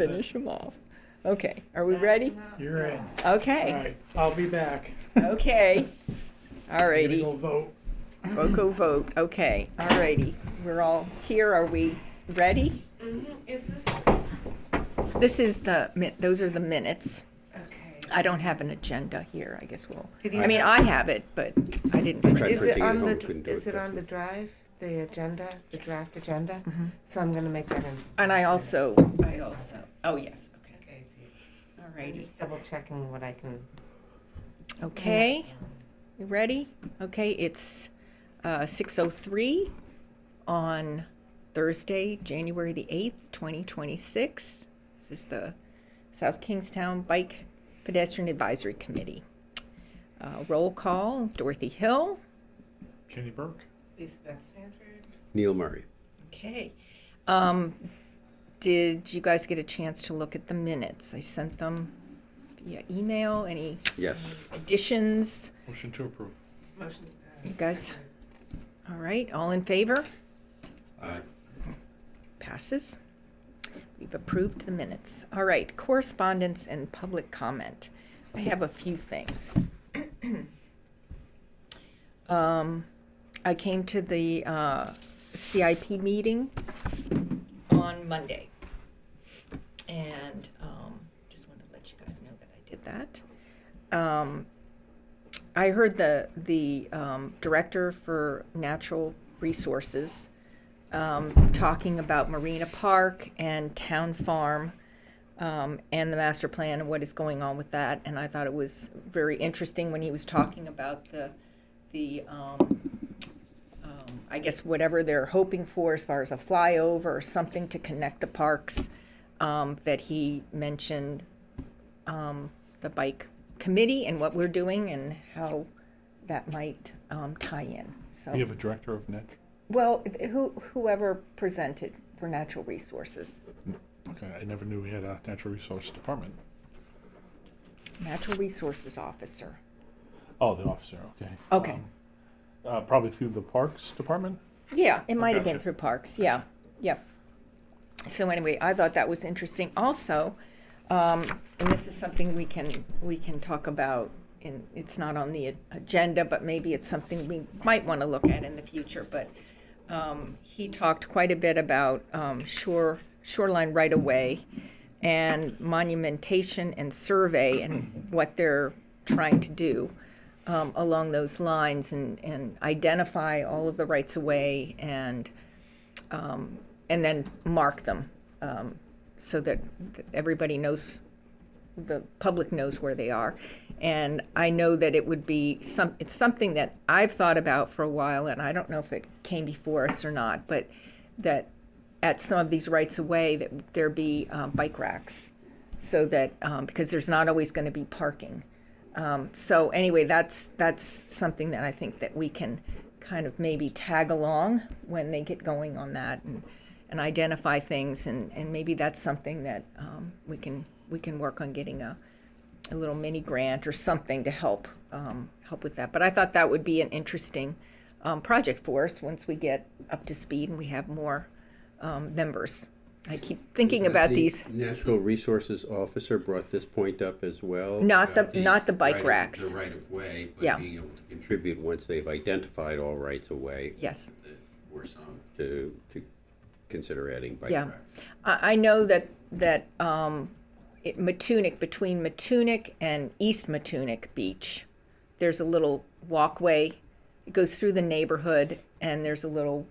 finish them off. Okay, are we ready? You're in. Okay. All right, I'll be back. Okay. I'm gonna Alrighty. go vote. Go vote. Okay. Alrighty. We're all here. Are we ready? Is this, This is those are the minutes. okay. I don't have an agenda here. I guess we'll. Did you I mean, have- I have it, but I didn't. I print tried Is it. it printing on at home, the, couldn't do is it it on the fast drive, the agenda, the draft agenda? So I'm gonna make that in. And I also. Oh yes. Okay. Okay, see, I'm Alrighty. just double checking what I can. Okay. You ready? Okay. It's 6:03 on Thursday, January the 8th, 2026. This is the South Kingstown Bike Pedestrian Advisory Committee. Roll call, Dorothy Hill. Kenny Burke. Elizabeth Sanford? Neil Murray. Okay. Did you guys get a chance to look at the minutes? I sent them via email. Any Yes. additions? Motion to approve. Motion. You guys- second. All right, all in favor? Aye. Passes. We've approved the minutes. All right, correspondence and public comment. I have a few things. I came to the CIP meeting on Monday. And just wanted to let you guys know that I did that. I heard the director for natural resources talking about Marina Park and Town Farm and the master plan and what is going on with that. And I thought it was very interesting when he was talking about the I guess whatever they're hoping for as far as a flyover or something to connect the parks, that he mentioned the bike committee and what we're doing and how that might tie in. So. You have a director of net? Well, whoever presented for natural resources. Okay, I never knew we had a natural resource department. Natural resources officer. Oh, the officer, okay. Okay. Probably through the parks department? Yeah, it might have been Gotcha. through parks. Yeah, yep. So anyway, I thought that was interesting. Also, and this is something we can talk about. And it's not on the agenda, but maybe it's something we might want to look at in the future. But he talked quite a bit about shoreline right of way and monumentation and survey and what they're trying to do along those lines and identify all of the rights of way and then mark them so that everybody knows, the public knows where they are. And I know that it would be it's something that I've thought about for a while, and I don't know if it came before us or not, but that at some of these rights of way that there be bike racks, so that because there's not always going to be parking. So anyway, that's something that I think that we can kind of maybe tag along when they get going on that and identify things, and maybe that's something that we can work on getting a little mini grant or something to help with that. But I thought that would be an interesting project for us once we get up to speed and we have more members. I keep thinking about these. Natural Resources Officer brought this point up as well. Not about the bike racks. The right of way, but Yeah. being able to contribute once they've identified all rights of way. Yes. Or some to consider adding bike Yeah. racks. I know that Matunic, between Matunic and East Matunic Beach, there's a little walkway. It goes through the neighborhood, and there's a little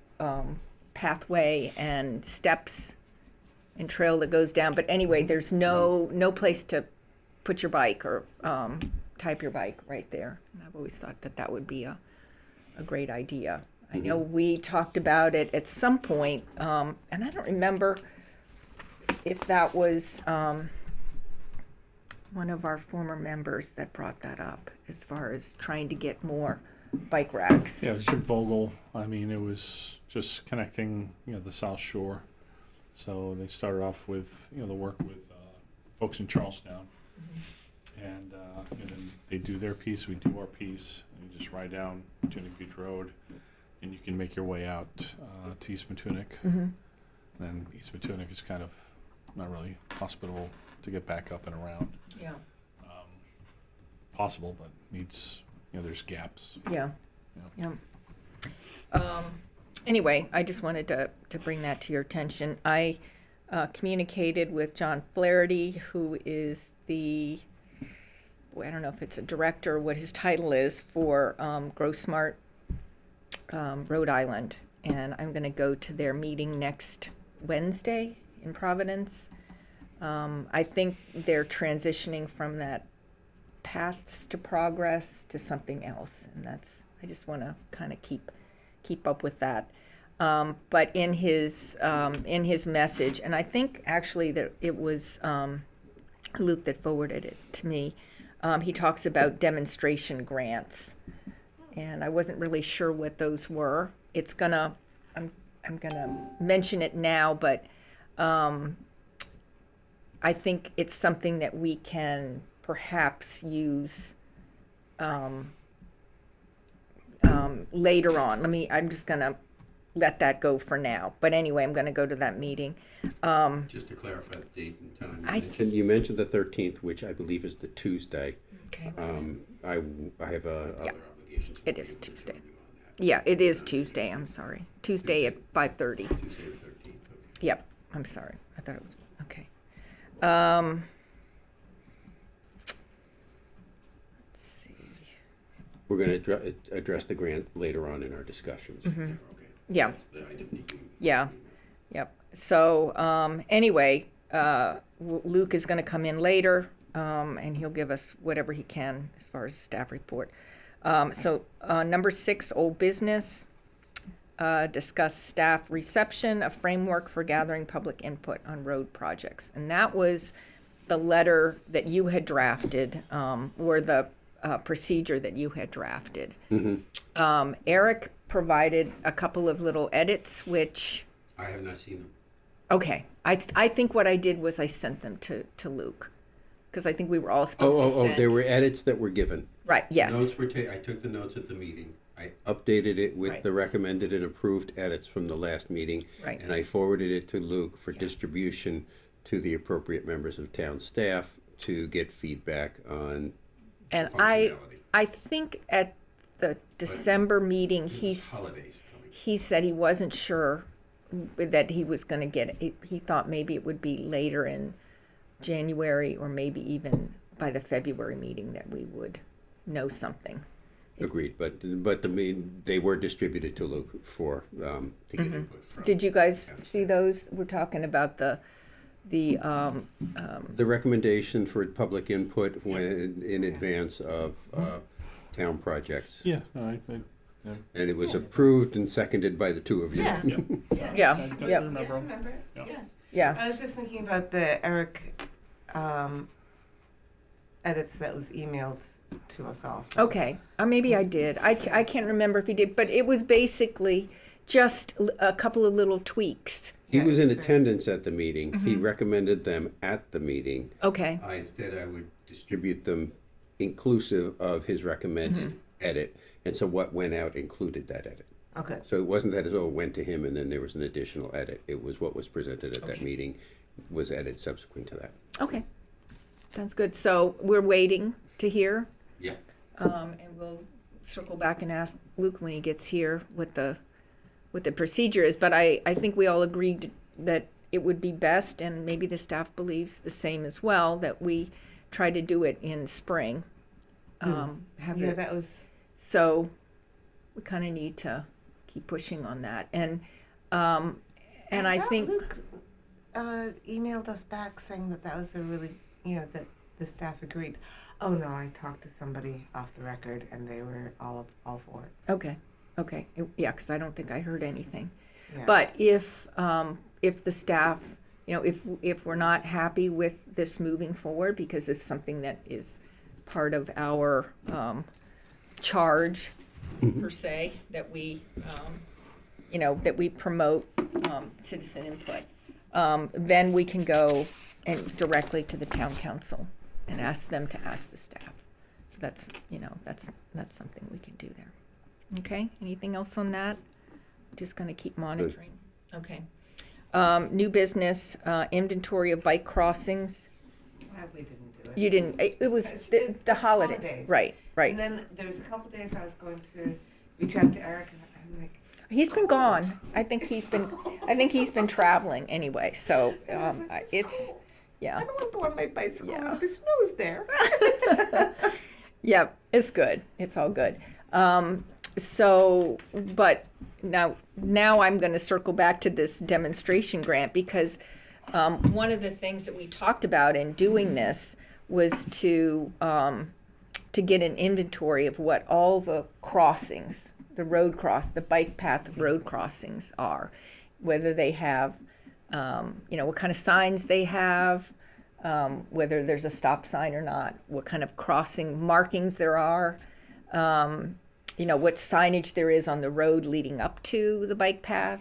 pathway and steps and trail that goes down. But anyway, there's no place to put your bike or type your bike right there. And I've always thought that would be a great idea. I know we talked about it at some point, and I don't remember if that was one of our former members that brought that up as far as trying to get more bike racks. Yeah, it was Jim Vogel. I mean, it was just connecting, the South Shore. So they started off with, the work with folks in Charlestown. And then they do their piece, we do our piece. And you just ride down Matunic Beach Road, and you can make your way out to East Matunic. Mm-hmm. And then East Matunic is kind of not really hospitable to get back up and around. Yeah. Possible, but needs, there's gaps. Yeah, Yeah. yeah. Anyway, I just wanted to bring that to your attention. I communicated with John Flaherty, who is the, I don't know if it's a director or what his title is for Grow Smart Rhode Island. And I'm going to go to their meeting next Wednesday in Providence. I think they're transitioning from that paths to progress to something else, and I just want to kind of keep up with that. But in his message, and I think actually that it was Luke that forwarded it to me, he talks about demonstration grants, and I wasn't really sure what those were. I'm gonna mention it now, but I think it's something that we can perhaps use later on. I'm just gonna let that go for now. But anyway, I'm gonna go to that meeting. Just to clarify the date and time. I- You mentioned the 13th, which I believe is the Tuesday. Okay. I have other obligations. It is Tuesday. Yeah, it is Tuesday. I'm sorry. Tuesday at 5:30. Tuesday the 13th, okay. Yep. I'm sorry. I thought it was okay. Let's see. We're going to address the grant later on in our discussions. Mm-hmm. Okay. Yeah. That's the item that you- Yeah. Yep. So anyway, Luke is going to come in later, and he'll give us whatever he can as far as the staff report. So number 6, old business. Discuss staff reception, a framework for gathering public input on road projects. And that was the letter that you had drafted, or the procedure that you had drafted. Mm-hmm. Eric provided a couple of little edits, which, I have not seen them. okay, I think what I did was I sent them to Luke, because I think we were all supposed to send. There were edits that were given. Right, yes. Notes were I took the notes at the meeting. I updated it with Right. the recommended and approved edits from the last meeting. Right. And I forwarded it to Luke for distribution to the appropriate members of town staff to get feedback on And functionality. I think at the December meeting, There's holidays coming. he said he wasn't sure that he was going to get it. He thought maybe it would be later in January, or maybe even by the February meeting that we would know something. Agreed, but they were distributed to Luke for to get input from. Did you guys town see staff. those? We're talking about the The recommendation for public input when in advance of town projects. Yeah, no, yeah. And it was approved and seconded by the two of you. Yeah. Yeah. yeah, I yeah, remember 'em. remember. Yeah. yeah. I was just thinking about the Eric edits that was emailed to us all. So. Okay, maybe I did. I can't remember if he did, but it was basically just a couple of little tweaks. He Yeah, was in it's great. attendance at the meeting. He Mm-hmm. recommended them at the meeting. Okay, I said I would distribute them inclusive of his recommended edit. And so what went out included that edit. Okay. So it wasn't that it all went to him and then there was an additional edit. It was what was presented at that Okay. meeting was edited subsequent to that. okay. Sounds good. So we're waiting to hear, Yeah. and we'll circle back and ask Luke when he gets here what the procedure is. But I think we all agreed that it would be best, and maybe the staff believes the same as well, that we try to do it in spring. Have Yeah, it- that was. So we kind of need to keep pushing on that. And I thought think, Luke emailed us back saying that was a really, that the staff agreed. Oh no, I talked to somebody off the record and they were all for it. okay, yeah, because I don't think I heard anything. Yeah. But if the staff, if we're not happy with this moving forward, because it's something that is part of our charge, per se, that we, that we promote citizen input, then we can go and directly to the town council and ask them to ask the staff. So that's something we can do there. Okay, anything else on that? Just gonna keep monitoring. Okay. New business, inventory of bike crossings. Glad we didn't do it. You didn't, it was It's- the it's holidays. holidays. Right, right. And then there was a couple days I was going to reach out to Eric, and I'm like, He's been gone. I think he's been traveling anyway, so, and I was like, it's, cold. yeah. I don't want to go on my bicycle. Yeah. The snow's there. Yep, it's good. It's all good. So, but now I'm going to circle back to this demonstration grant because one of the things that we talked about in doing this was to get an inventory of what all the crossings, the bike path road crossings are, whether they have, what kind of signs they have, whether there's a stop sign or not, what kind of crossing markings there are, what signage there is on the road leading up to the bike path.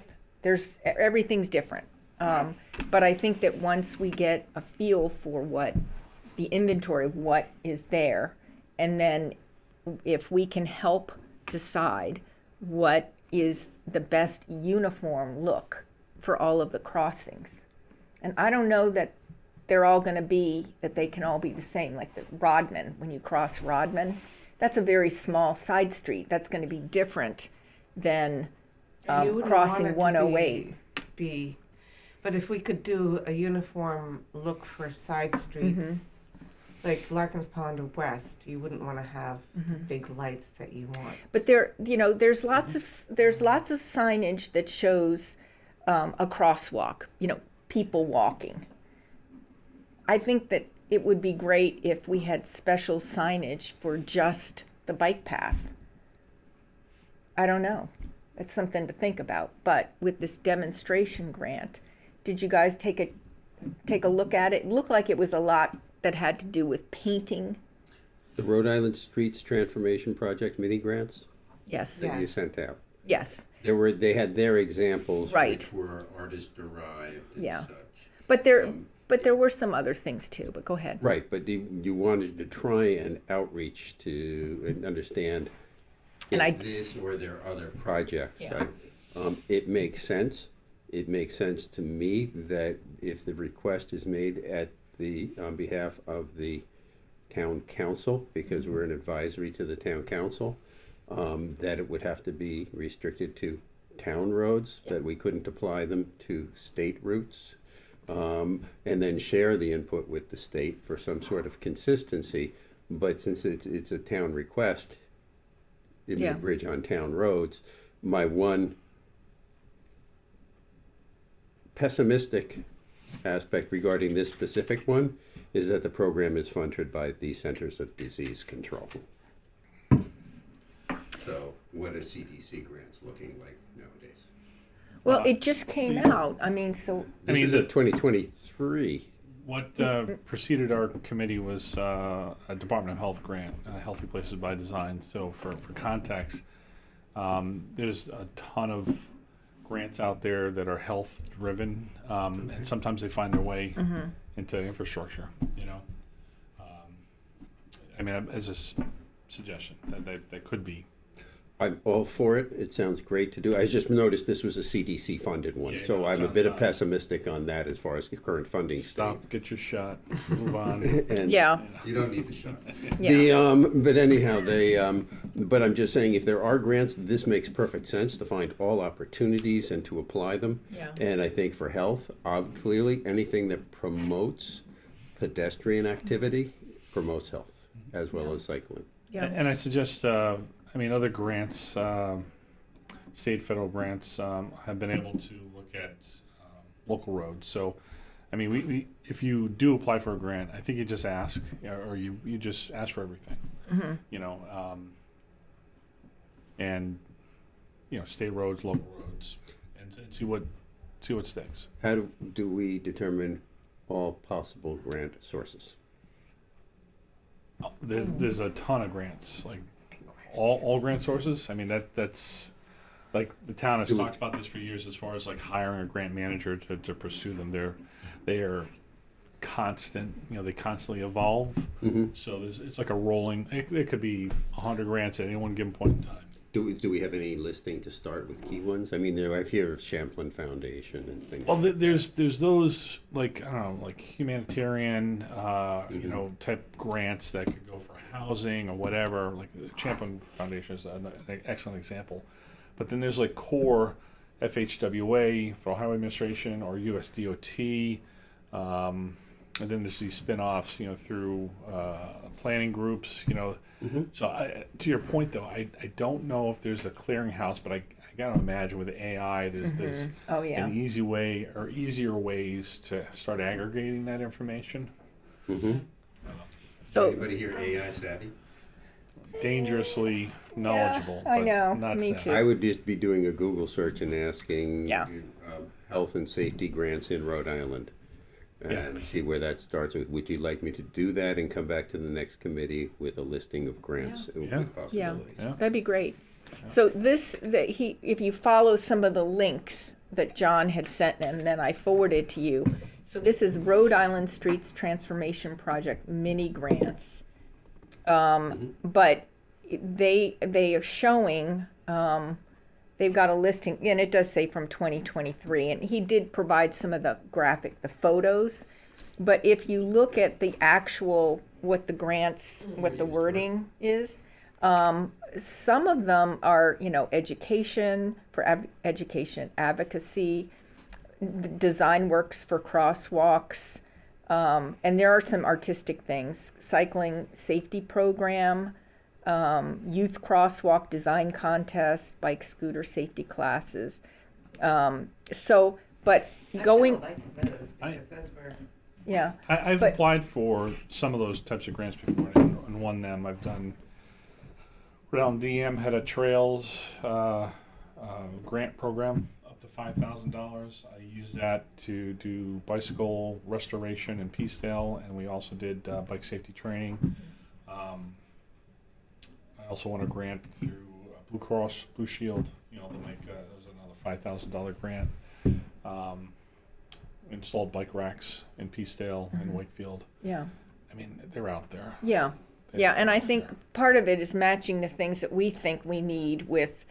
Everything's different. But I think that once we get a feel for what the inventory of what is there, and then if we can help decide what is the best uniform look for all of the crossings. And I don't know that they're all going to be, that they can all be the same. Like the Rodman, when you cross Rodman, that's a very small side street. That's going to be different than You wouldn't crossing want it to 108. But if we could do a uniform look for side streets, like Larkins Pond or West, you wouldn't want to have the big lights that you want. But there's lots of signage that shows a crosswalk. People walking. I think that it would be great if we had special signage for just the bike path. I don't know. It's something to think about. But with this demonstration grant, did you guys take a look at it? It looked like it was a lot that had to do with painting. The Rhode Island Streets Transformation Project mini grants Yes. that Yeah. you sent out. Yes. They had their examples, Right. which were artist derived and Yeah. such. But there were some other things too. But go ahead. Right, but you wanted to try and outreach to and understand And if this or there are other projects. Yeah. It makes sense. It makes sense to me that if the request is made on behalf of the town council, because we're an advisory to the town council, that it would have to be restricted to town roads, that we couldn't apply them to state routes, and then share the input with the state for some sort of consistency. But since it's a town request, it'd be Yeah. a bridge on town roads. My one pessimistic aspect regarding this specific one is that the program is funded by the Centers of Disease Control. So what are CDC grants looking like nowadays? Well, it just came out. I mean, so This is a 2023. What preceded our committee was a Department of Health grant, Healthy Places by Design. So for context, there's a ton of grants out there that are health driven, and sometimes they find their way into infrastructure. As a suggestion that could be. I'm all for it. It sounds great to do. I just noticed this was a CDC funded one, Yeah, so no, I'm a sounds bit odd. pessimistic on that as far as the current funding Stop, get your shot, move on. And yeah, you don't need the shot. yeah. But anyhow, but I'm just saying, if there are grants, this makes perfect sense to find all opportunities and to apply them. Yeah. And I think for health, clearly, anything that promotes pedestrian activity promotes health, as well as cycling. Yeah. And I suggest, other grants, state, federal grants, have been able to look at local roads. So, we if you do apply for a grant, I think you just ask, or you just ask for everything. And state roads, local roads, and see what sticks. How do we determine all possible grant sources? There's a ton of grants, like all grant sources. That's like the town has talked about this for years as far as like hiring a grant manager to pursue them. They are constant, they constantly evolve. Mm-hmm. So it's like a rolling. It could be 100 grants at any one given point in time. Do we have any listing to start with key ones? I mean, I hear of Champlain Foundation and things. Well, like there's those, like, I don't know, like humanitarian, Mhm. you know, type grants that could go for housing or whatever. Like the Champlain Foundation is an excellent example. But then there's like core FHWA, Federal Highway Administration, or USDOT. And then there's these spin-offs, you know, through planning groups, you know. Mhm. So to your point, though, I don't know if there's a clearinghouse, but I gotta imagine with AI, there's Oh, yeah. an easy way or easier ways to start aggregating that information. Mhm. So, Anybody here AI savvy? Dangerously knowledgeable, I but know, not me savvy. too. I would just be doing a Google search and asking Yeah. health and safety grants in Rhode Island. Yeah. And see where that starts with. Would you like me to do that and come back to the next committee with a listing of grants Yeah. with Yeah. possibilities? Yeah. that'd be great. So if you follow some of the links that John had sent and then I forwarded to you. So this is Rhode Island Streets Transformation Project mini grants. But they are showing, they've got a listing, and it does say from 2023, and he did provide some of the the photos. But if you look at the actual, what the grants, what the wording is, some of them are, you know, education, for education advocacy, design works for crosswalks, and there are some artistic things, cycling safety program, youth crosswalk design contest, bike scooter safety classes. But going, I like those because those were. yeah, I've But- applied for some of those types of grants before and won them. I've done, Rhode Island DM had a trails grant program up to $5,000. I used that to do bicycle restoration in Peacedale, and we also did bike safety training. I also won a grant through Blue Cross Blue Shield. You know, to make there was another $5,000 grant. Installed bike racks in Peacedale and Wakefield. yeah. I mean, they're out there. Yeah, yeah, and I think part of it is matching the things that we think we need with,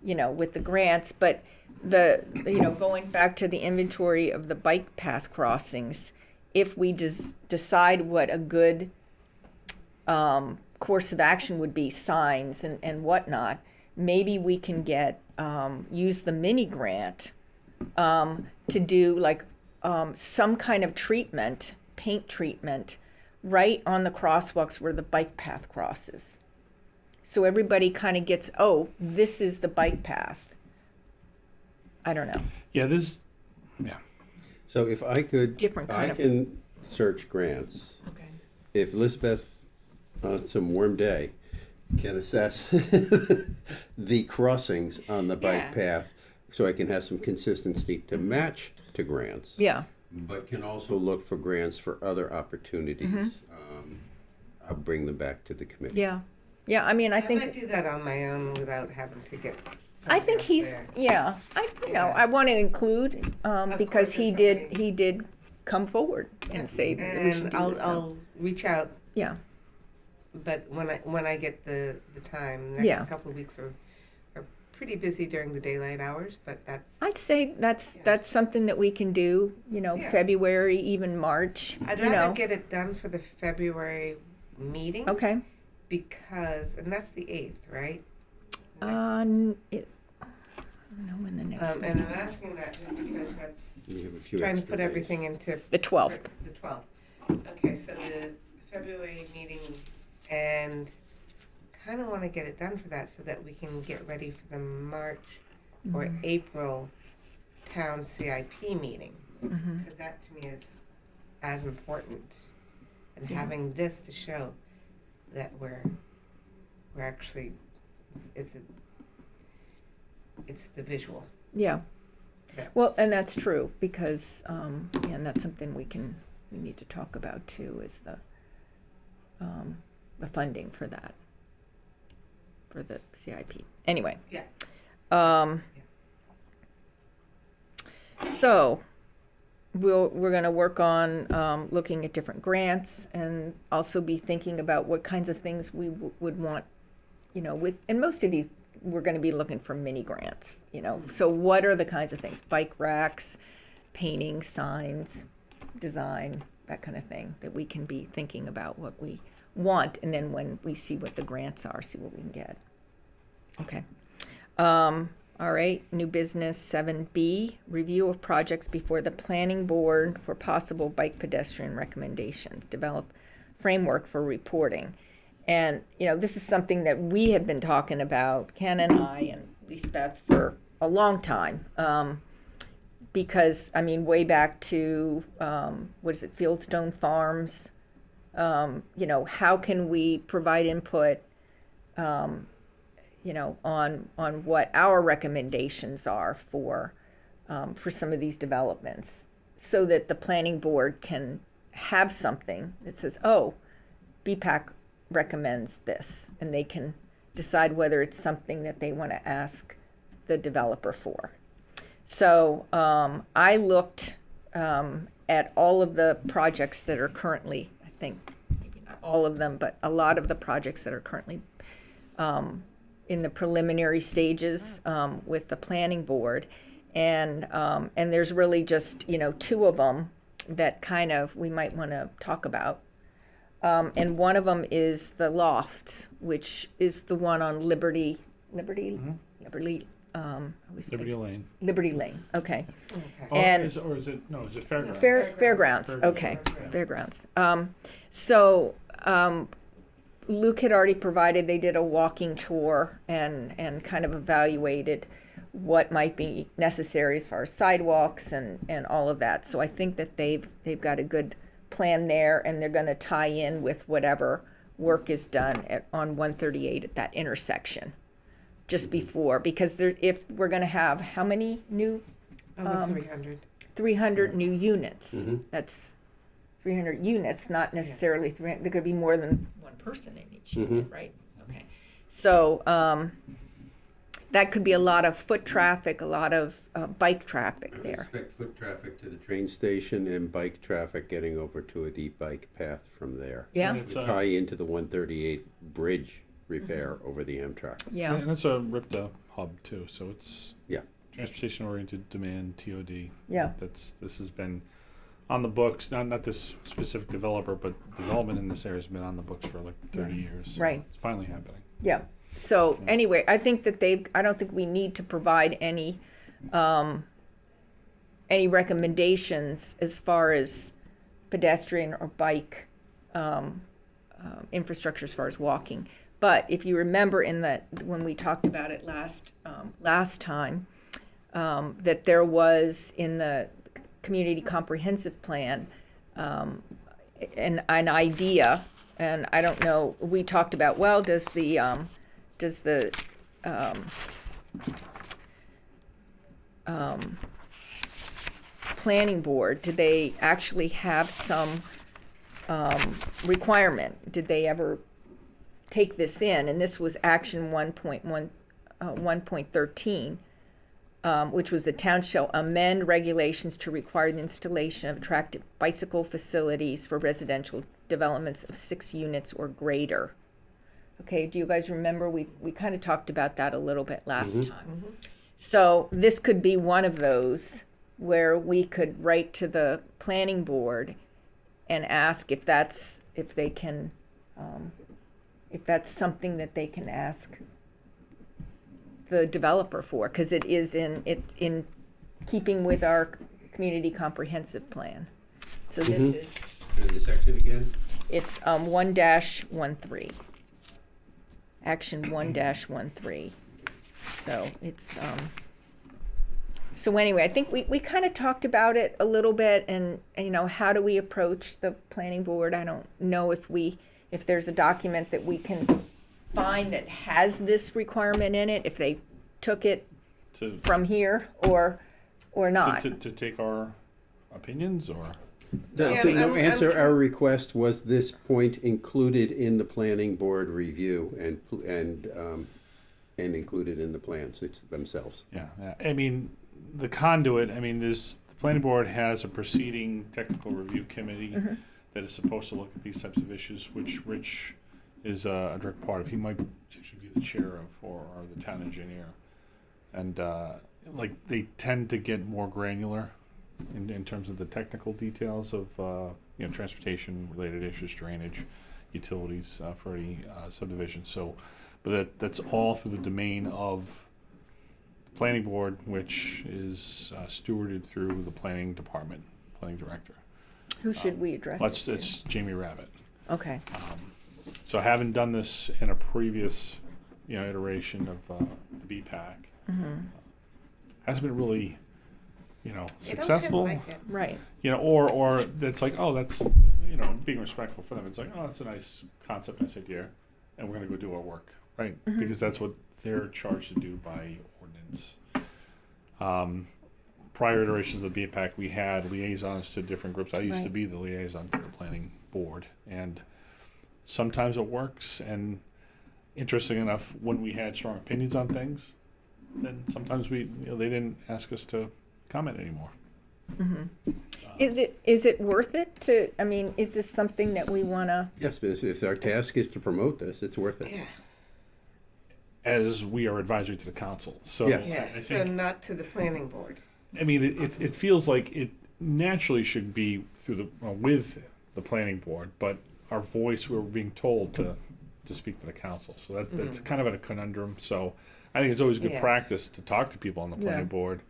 you know, with the grants, but going back to the inventory of the bike path crossings, if we decide what a good course of action would be, signs and whatnot, maybe we can use the mini grant to do like some kind of treatment, paint treatment, right on the crosswalks where the bike path crosses. So everybody kind of gets, oh, this is the bike path. I don't know. Yeah, So if I could, Different kind I of- can search grants. Okay. If Elizabeth, on some warm day, can assess the crossings on the bike path, so I can have some consistency to match to grants. Yeah. But can also look for grants for other opportunities. I'll bring them back to the committee. Yeah. Yeah. I mean, I I think. might do that on my own without having to get. I somebody think else he's, there. yeah, I want to include, because course, he if somebody- did come forward and say that we should And do I'll this. I'll reach out, Yeah, but when I get the time, the Yeah. next couple of weeks are pretty busy during the daylight hours, but that's. I'd say that's something that we can do, you know, Yeah. February, even March, I'd you rather know. get it done for the February meeting. Okay. Because, and that's the 8th, right? I don't know when the next And one. I'm asking that just because that's You have a few trying to extra put days. everything into. The 12th. The 12th. Okay, so the February meeting, and kind of want to get it done for that so that we can get ready for the March or Mm-hmm. April town CIP meeting. Mhm. Because that to me is as important. And Yeah. having this to show that we're actually, it's the visual. Yeah. Yeah. Well, and that's true because, and that's something we need to talk about too, is the funding for that, for the CIP. Anyway. Yeah. So we're going to work on looking at different grants and also be thinking about what kinds of things we would want, you know, and most of these we're gonna be looking for mini grants, you know? So what are the kinds of things? Bike racks, painting, signs, design, that kind of thing, that we can be thinking about what we want, and then when we see what the grants are, see what we can get. Okay. All right, new business 7B, review of projects before the planning board for possible bike pedestrian recommendations, develop framework for reporting. And, you know, this is something that we have been talking about, Ken and I and Lisbeth, for a long time. Because, I mean, way back to, what is it, Fieldstone Farms, you know, how can we provide input, you know, on what our recommendations are for some of these developments, so that the planning board can have something that says, oh, BPAC recommends this, and they can decide whether it's something that they want to ask the developer for. So I looked at all of the projects that are currently, I think, maybe not all of them, but a lot of the projects that are currently in the preliminary stages with the planning board, and there's really just, you know, 2 of them that kind of we might want to talk about, and one of them is the lofts, which is the one on Liberty Liberty Lane. Liberty Lane. Okay, Okay. Oh, And- is it Fairgrounds? Fairgrounds. Okay, Fairgrounds. So Luke had already provided, they did a walking tour and kind of evaluated what might be necessary as far as sidewalks and all of that. So I think that they've got a good plan there, and they're going to tie in with whatever work is done on 138 at that intersection just before, because if we're going to have how many new Over 300. 300 new units. Mhm. That's 300 units, not necessarily 300. There could be more than one person in each unit, right? Okay. So that could be a lot of foot traffic, a lot of bike traffic there. Expect foot traffic to the train station and bike traffic getting over to a deep bike path from there. Yeah, And it's Tie into the 138 bridge repair over the Amtrak. yeah, And it's a RIPTA hub too, so it's Yeah. transportation oriented demand, TOD. yeah. This has been on the books, not this specific developer, but development in this area has been on the books for like 30 years. So Right. It's finally happening. Yeah. So anyway, I think that I don't think we need to provide any recommendations as far as pedestrian or bike infrastructure as far as walking. But if you remember when we talked about it last time, that there was in the community comprehensive plan an idea, and I don't know, we talked about, well, does the planning board, do they actually have some requirement? Did they ever take this in? And this was action 1.13, which was the town shall amend regulations to require the installation of attractive bicycle facilities for residential developments of 6 units or greater. Okay, do you guys remember? We kind of talked about that a little bit last time. So this could be one of those where we could write to the planning board and ask if that's something that they can ask the developer for, because it's in keeping with our community comprehensive plan. So this is, And the section again? it's 1-13. Action 1-13. So it's so anyway, I think we kind of talked about it a little bit, and you know, how do we approach the planning board? I don't know if there's a document that we can find that has this requirement in it, if they took it To from here or not. to take our opinions or Yeah, To I'm answer trying- our request, was this point included in the planning board review and included in the plans themselves? yeah. I mean, the conduit. I mean, the planning board has a proceeding technical review committee that is supposed to look at these types of issues, which Rich is a direct part of. He might actually be the chair of or the town engineer, and like they tend to get more granular in terms of the technical details of transportation related issues, drainage, utilities for any subdivision. So, but that's all through the domain of the planning board, which is stewarded through the planning department, planning director. Who should we address it to? It's Jamie Rabbit. Okay. So having done this in a previous, iteration of the BPAC, hasn't been really, successful. They don't like it. Right. Or it's like, oh, that's, being respectful for them. It's like, oh, that's a nice concept, nice idea, and we're going to go do our work, right? Because that's what they're charged to do by ordinance. Prior iterations of the BPAC, we had liaisons to different groups. I used to Right. be the liaison to the planning board, and sometimes it works. And interesting enough, when we had strong opinions on things, then sometimes they didn't ask us to comment anymore. Is it worth it to? I mean, is this something that we want to? Yes, but if our task is to promote this, it's worth it. Yeah. As we are advisory to the council, so Yes. Yeah, I so think, not to the planning board. I mean, it feels like it naturally should be through with the planning board, but our voice, we're being told to speak to the council. So that's kind of a conundrum. So I think it's always good Yeah. practice to talk to people on the planning Yeah. board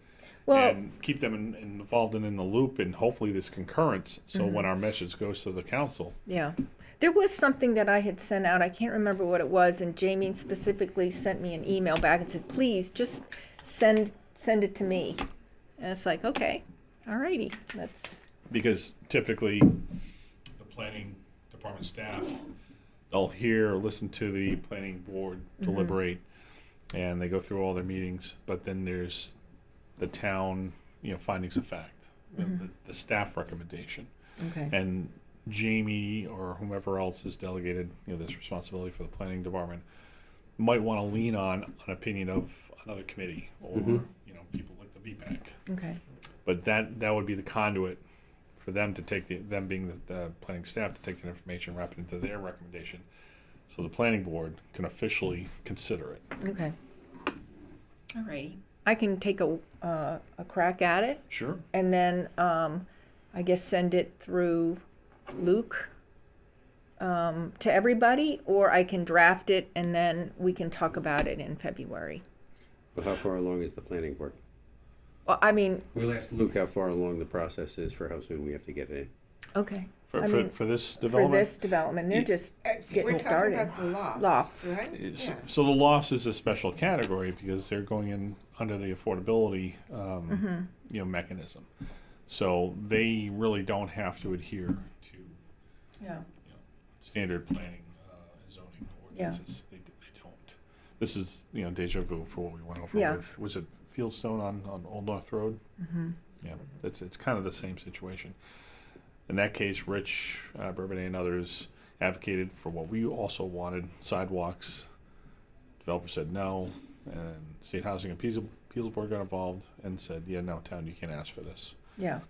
Well, and keep them involved and in the loop, and hopefully this concurrence. So when our message goes to the council, yeah. There was something that I had sent out. I can't remember what it was, and Jamie specifically sent me an email back and said, "Please just send it to me." And it's like, okay, alrighty, let's. because typically the planning department staff, they'll hear or listen to the planning board deliberate, and they go through all their meetings, but then there's the town, findings of fact, the staff recommendation, Okay. and Jamie or whomever else is delegated, this responsibility for the planning department might want to lean on an opinion of another committee or, people like the BPAC. Okay. But that would be the conduit for them to take them being the planning staff to take that information, wrap it into their recommendation, so the planning board can officially consider it. Okay. Alrighty. I can take a crack at it, Sure. and then I guess send it through Luke to everybody, or I can draft it and then we can talk about it in February. But how far along is the planning board? Well, I mean, We'll ask Luke how far along the process is for how soon we have to get it in. okay. For, I for, mean, for this For development, this development, they're Ye- just We're getting talking started. about the lofts, Lofts. right? Yeah. so the loss is a special category because they're going in under the affordability mechanism. So they really don't have to adhere to Yeah. standard planning and zoning Yeah. ordinances. They don't. This is deja vu for what we went over Yeah. with. Was it Fieldstone on Old North Road? Yeah, it's kind of the same situation. In that case, Rich Bourbonnais and others advocated for what we also wanted: sidewalks. Developer said no, and State Housing Appeals Board got involved and said, "Yeah, no, town, you can't ask for this." Yeah.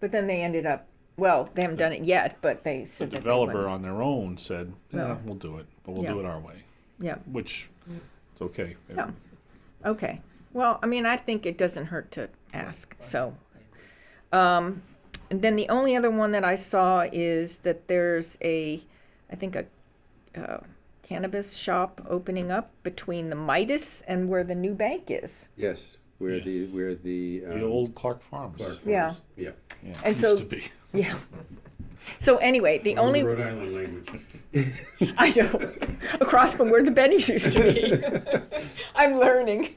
But then they ended up, well, they haven't done it yet, but they The said that they developer would. on their own said, "Yeah, Well, we'll do it, but we'll yeah. do it our way," Yeah. which it's okay. Yeah. Okay. Well, I mean, I think it doesn't hurt to ask. So, and then the only other one that I saw is that there's I think a cannabis shop opening up between the Midas and where the new bank is. Yes, where Yes. the The old Clark Farms. Clark Yeah. Farms. Yeah. Yeah, And used so- to be. Yeah. So anyway, the only Rhode Island language. I know across from where the Bennies used to be. I'm learning.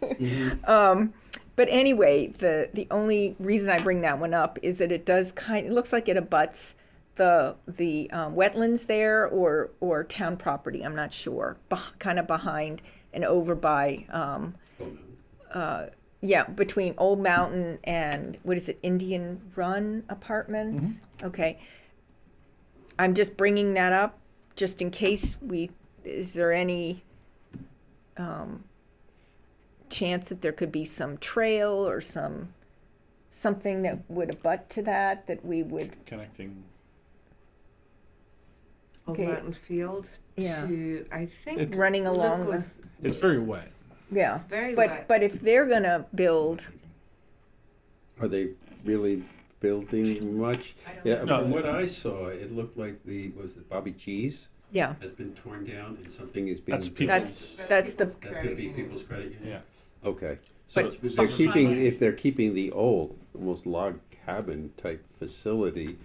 But anyway, the only reason I bring that one up is that it does it looks like it abuts the wetlands there or town property. I'm not sure. Kind of behind and over by between Old Mountain and what is it, Indian Run Apartments? Okay. I'm just bringing that up just in case is there any chance that there could be some trail or something that would abut to that we would, Connecting. Old Okay. Mountain Field Yeah. to, I think. It's- Running Luke along the- was It's very wet. Yeah, very but, wet. but if they're gonna build, Are they really building much? I don't Yeah, know. from what I saw, it looked like was it Bobby Cheese yeah, has been torn down and something is being That's built. people's. that's the, people's That's gonna credit be union. people's credit union? Yeah. Okay, so But- if they're keeping, if they're keeping the old, almost log cabin type facility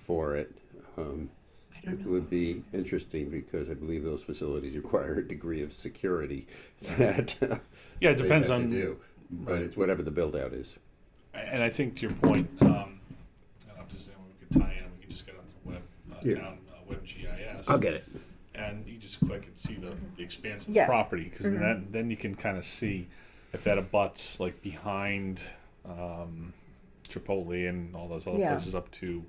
for it, I don't it know. would be interesting because I believe those facilities require a degree of security that Yeah, it they depends have to on. do. But it's whatever the build out is. And I think to your point, and I'm just saying we could tie in, we could just get on the web, Yeah. town web GIS. get it. And you just click and see the expanse of Yes. the property, because Mhm. then you can kind of see if that abuts like behind Chipotle and all those other Yeah. places up to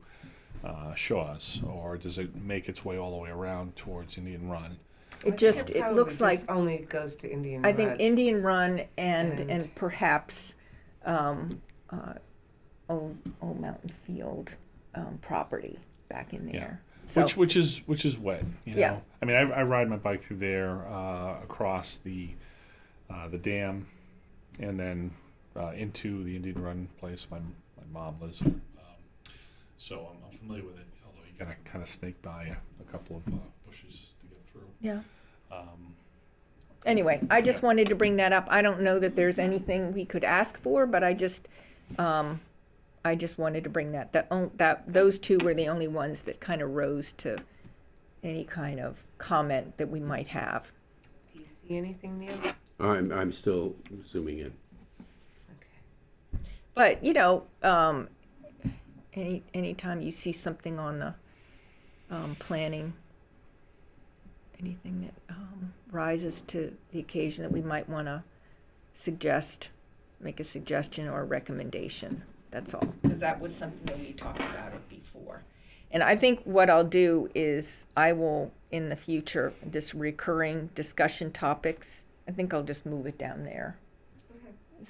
Shaw's, or does it make its way all the way around towards Indian Run? I think it probably looks like, just only goes to Indian I think Run. Indian Run and And- perhaps, Old Mountain Field, property back in there. So, Which is wet, you know. Yeah. I mean, I ride my bike through there across the dam, and then into the Indian Run place. My mom lives there, so I'm familiar with it. Although you gotta kind of snake by a couple of bushes to get through. yeah. Um, Anyway, I just Yeah. wanted to bring that up. I don't know that there's anything we could ask for, but I just wanted to bring that those two were the only ones that kind of rose to any kind of comment that we might have. Do you see anything, Neil? I'm still zooming in. Okay. But anytime you see something on the planning, anything that rises to the occasion that we might want to make a suggestion or a recommendation. That's all, because that was something that we talked about it before. And I think what I'll do is I will, in the future, this recurring discussion topics, I think I'll just move it down there.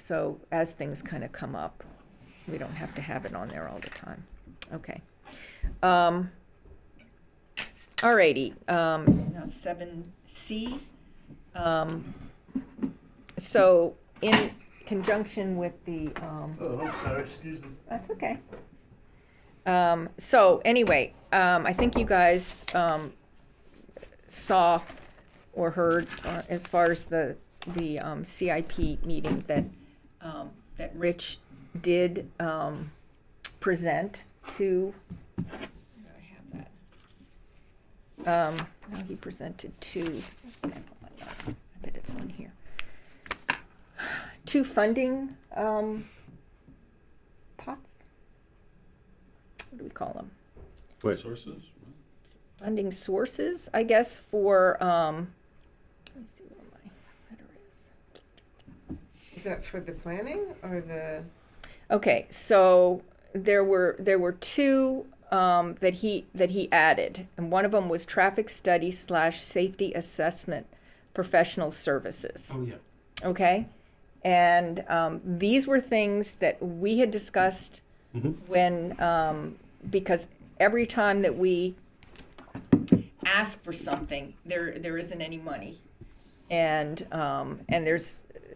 So as things kind of come up, we don't have to have it on there all the time. Okay. Alrighty, now 7C. So in conjunction with the, Oh, sorry, excuse me. that's okay. So anyway, I think you guys saw or heard as far as the CIP meeting that Rich did present to. I have that. No, he presented to. I bet it's on here. Two funding pots. What do we call them? What? Sources? Funding sources, I guess, for, let me see where my letter is. Is that for the planning or the? Okay, so there were two that he added, and one of them was traffic study / safety assessment professional services. Oh, yeah. Okay, and these were things that we had discussed when because every time that we ask for something, there isn't any money, and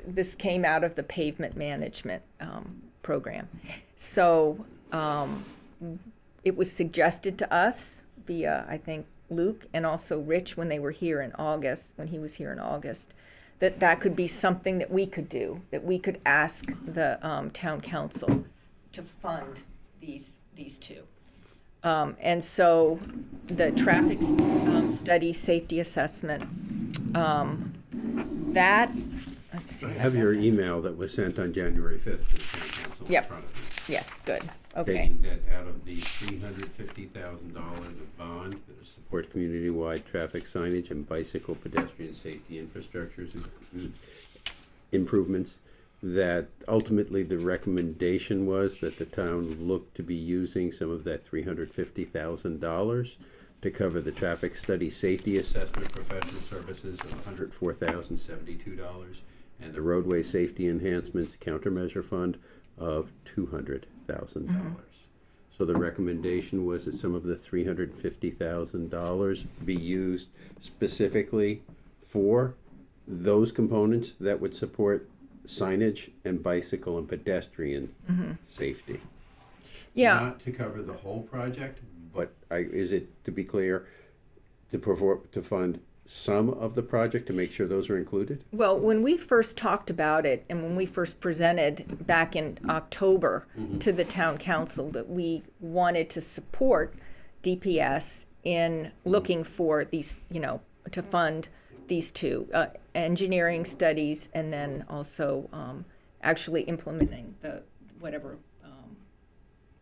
this came out of the pavement management program. So it was suggested to us via, I think, Luke and also Rich when they were here in August, when he was here in August, that could be something that we could do, that we could ask the town council to fund these two. And so the traffic study safety assessment, that, let's see. I have your email that was sent on January 5th to the town council in Yep. front of me. Yes, good, okay. Stating that out of the $350,000 of bond that support community-wide traffic signage and bicycle pedestrian safety infrastructures improvements, that ultimately the recommendation was that the town look to be using some of that $350,000 to cover the traffic study safety assessment professional services of $104,072 and the roadway safety enhancements countermeasure fund of $200,000. So the recommendation was that some of the $350,000 be used specifically for those components that would support signage and bicycle and pedestrian safety. Yeah. Not to cover the whole project, but is it, to be clear, to fund some of the project to make sure those are included? Well, when we first talked about it and when we first presented back in October to the town council that we wanted to support DPS in looking for these, to fund these two, engineering studies and then also actually implementing the whatever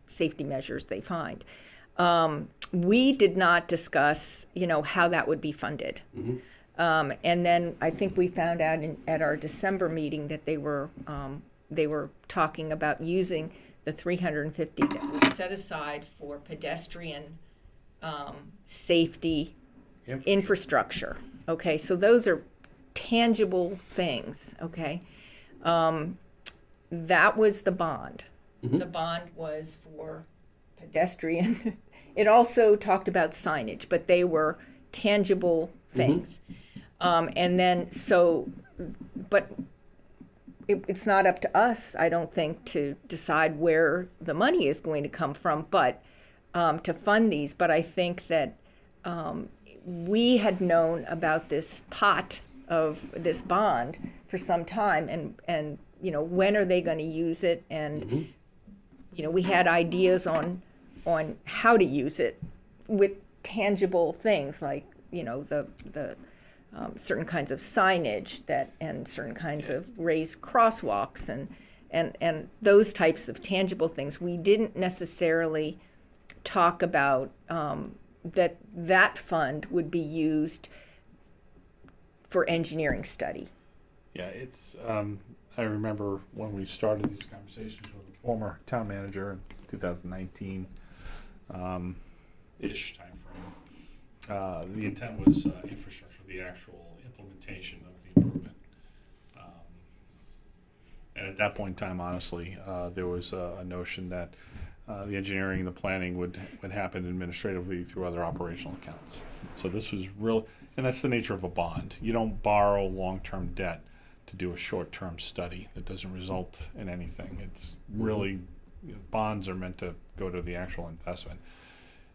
safety measures they find. We did not discuss, how that would be funded. And then I think we found out at our December meeting that they were talking about using the 350 that was set aside for pedestrian safety infrastructure. Okay, so those are tangible things. Okay, that was the bond. The bond was for pedestrian. It also talked about signage, but they were tangible things. And then but it's not up to us, I don't think, to decide where the money is going to come from, but to fund these. But I think that we had known about this pot of this bond for some time, and when are they going to use it? And we had ideas on how to use it with tangible things like the certain kinds of signage and certain kinds of raised crosswalks and those types of tangible things. We didn't necessarily talk about that fund would be used for engineering study. Yeah, it's, I remember when we started these conversations with the former town manager in 2019, ish timeframe. The intent was infrastructure, the actual implementation of the improvement. And at that point in time, honestly, there was a notion that the engineering and the planning would happen administratively through other operational accounts. So this was real, and that's the nature of a bond. You don't borrow long-term debt to do a short-term study that doesn't result in anything. It's really, bonds are meant to go to the actual investment.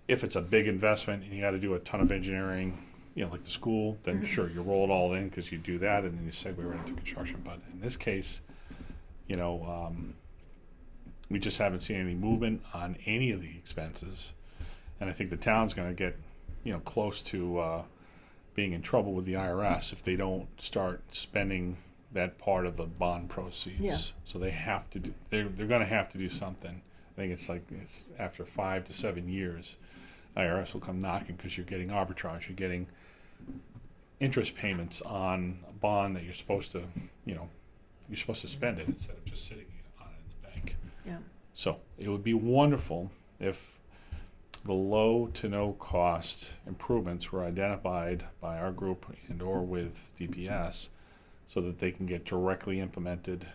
If it's a big investment and you got to do a ton of engineering, like the school, then sure, you roll it all in because you do that and then you segue right into construction. But in this case, we just haven't seen any movement on any of the expenses, and I think the town's going to get, close to being in trouble with the IRS if they don't start spending that part of the bond proceeds. Yeah. So they have to do. They're going to have to do something. I think it's after 5 to 7 years, IRS will come knocking because you're getting arbitrage. You're getting interest payments on a bond that you're supposed to, you're supposed to spend it instead of just sitting on it in the bank. Yeah. So it would be wonderful if the low to no cost improvements were identified by our group and or with DPS so that they can get directly implemented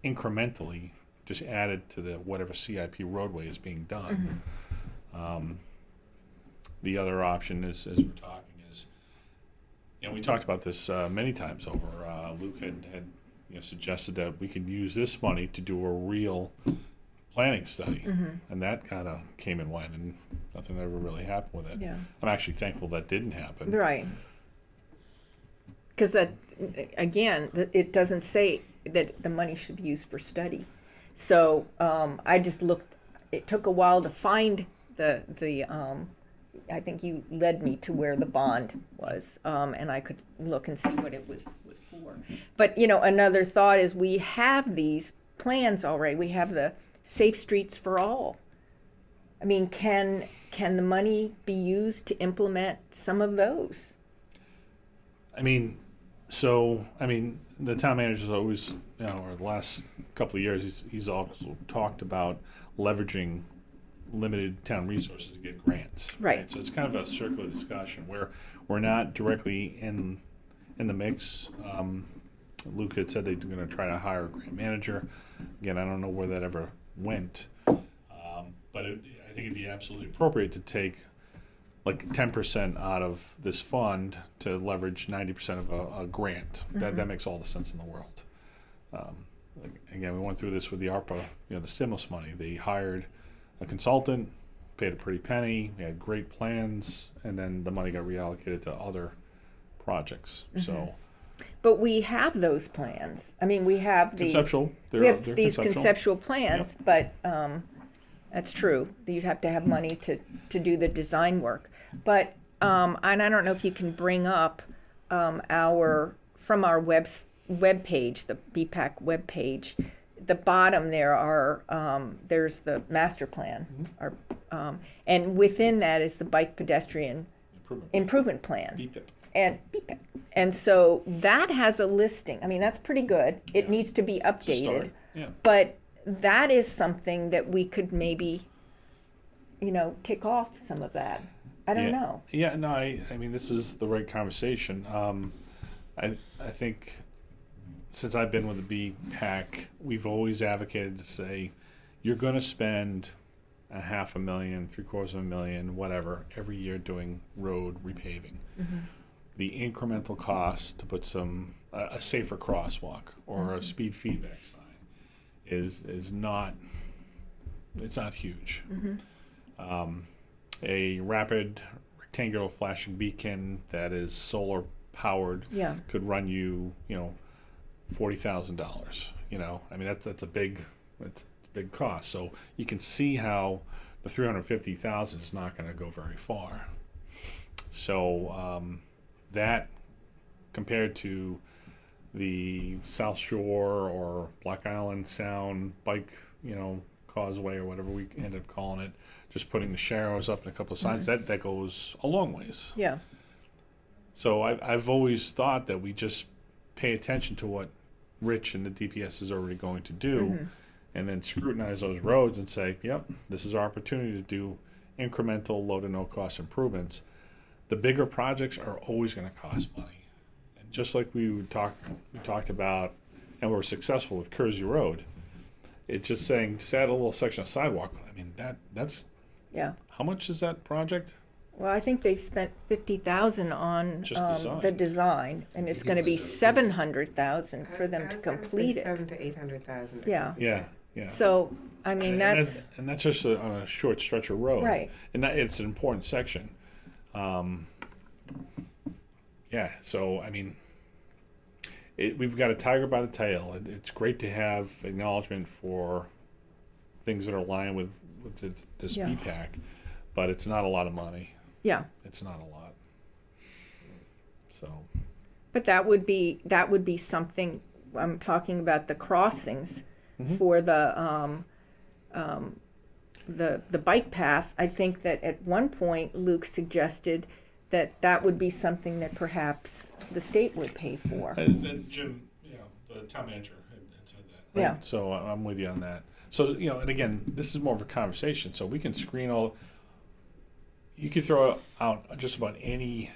incrementally, just added to the whatever CIP roadway is being done. The other option is, as we're talking, is, we talked about this many times over. Luke had suggested that we could use this money to do a real planning study, and that kind of came and went, and nothing ever really happened with it. Yeah. I'm actually thankful that didn't happen. Right. Because that, again, it doesn't say that the money should be used for study. So I just looked. It took a while to find the I think you led me to where the bond was, and I could look and see what it was for. But another thought is we have these plans already. We have the Safe Streets for All. I mean, can the money be used to implement some of those? The town manager's always, or the last couple of years, he's also talked about leveraging limited town resources to get grants. Right. So it's kind of a circular discussion where we're not directly in the mix. Luke had said they're going to try to hire a grant manager. Again, I don't know where that ever went. but I think it'd be absolutely appropriate to take like 10% out of this fund to leverage 90% of a grant. That makes all the sense in the world. Again, we went through this with the ARPA, the stimulus money. They hired a consultant, paid a pretty penny, they had great plans, and then the money got reallocated to other projects. So But we have those plans. I mean, we have the conceptual. we have they're these conceptual plans, but that's true. You'd have to have money to do the design work. But and I don't know if you can bring up from our web page, the BPAC web page. The bottom there there's the master plan, and within that is the bike pedestrian improvement plan. BPAC. And so that has a listing. I mean, that's pretty good. It needs to be It's a updated. start. Yeah. But that is something that we could maybe, tick off some of that. I don't know. Yeah, no, I mean, this is the right conversation. I think since I've been with the BPAC, we've always advocated to say, you're going to spend $500,000, $750,000, whatever, every year doing road repaving. The incremental cost to put a safer crosswalk or a speed feedback sign is not, it's not huge. A rapid rectangular flashing beacon that is solar powered could run you, $40,000. I mean, that's a big cost. So you can see how the $350,000 is not going to go very far. So that compared to the South Shore or Black Island Sound bike, causeway or whatever we end up calling it, just putting the sharrows up and a couple of signs, that goes a long ways. Yeah. So I've always thought that we just pay attention to what Rich and the DPS is already going to do, and then scrutinize those roads and say, yep, this is our opportunity to do incremental low to no cost improvements. The bigger projects are always going to cost money. And just like we talked about, and we were successful with Kersey Road, it's just saying, just add a little section of sidewalk. I mean, that's how much is that project? Well, I think they've spent $50,000 on Just design. the design, and it's going to be $700,000 for them to complete it. 700,000 to 800,000. Yeah. Yeah. So, I mean, that's that's just on a short stretch of road, right. And it's an important section. So I mean, we've got a tiger by the tail. It's great to have acknowledgement for things that are aligned with this BPAC, but it's not a lot of money. Yeah. It's not a lot. So. But that would be something. I'm talking about the crossings for the bike path. I think that at one point Luke suggested that would be something that perhaps the state would pay for. And Jim, the town manager had said that. Right? Yeah. So I'm with you on that. So and again, this is more of a conversation. So we can screen all. You could throw out just about any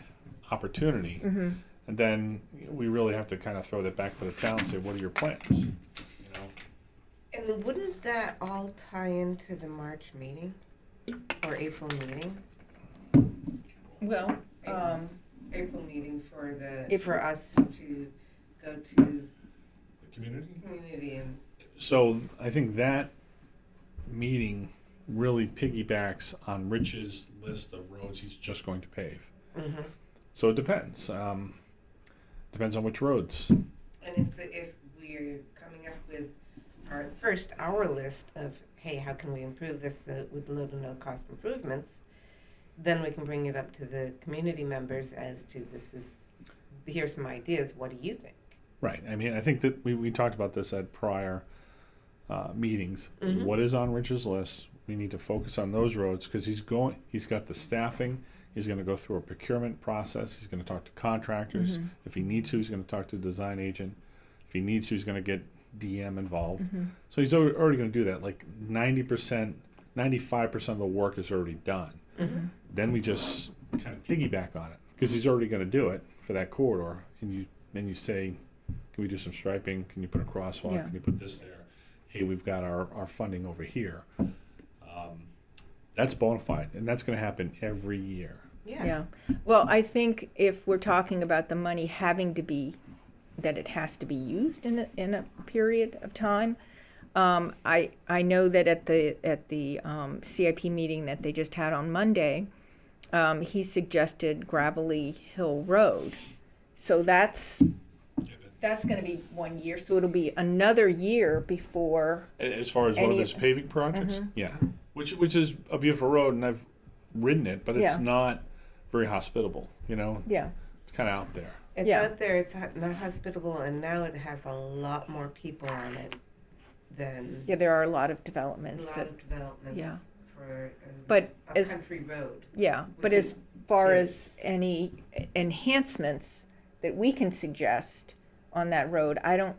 opportunity, and then we really have to kind of throw that back to the town and say, what are your plans? And wouldn't that all tie into the March meeting or April meeting? Well, April meeting If- for us to go to The community and. So I think that meeting really piggybacks on Rich's list of roads he's just going to pave. So it depends. Depends on which roads. And if we're coming up with our list of, hey, how can we improve this with low to no cost improvements, then we can bring it up to the community members as to here's some ideas. What do you think? Right. I mean, I think that we talked about this at prior meetings. What is on Rich's list? We need to focus on those roads because he's got the staffing. He's going to go through a procurement process. He's going to talk to contractors. If he needs to, he's going to talk to a design agent. If he needs to, he's going to get DM involved. So he's already going to do that. Like 90%, 95% of the work is already done. Then we just kind of piggyback on it because he's already going to do it for that corridor. And you say, can we do some striping? Can you put a crosswalk? Yeah. Can you put this there? Hey, we've got our funding over here. That's bona fide, and that's gonna happen every year. Yeah. Well, I think if we're talking about the money having to be, that it has to be used in a period of time, I know that at the CIP meeting that they just had on Monday, he suggested Gravelly Hill Road. So that's going to be 1 year. So it'll be another year before. As far as one of Any- those paving projects, Mhm. yeah, which is a beautiful road, and I've ridden it, but it's Yeah. not very hospitable. Yeah. It's kind of out there. It's Yeah. out there, it's not hospitable, and now it has a lot more people on it than Yeah, there are a lot of a developments lot that. of developments Yeah. for But a as country road. Yeah, but which as far as is- any enhancements that we can suggest on that road, I don't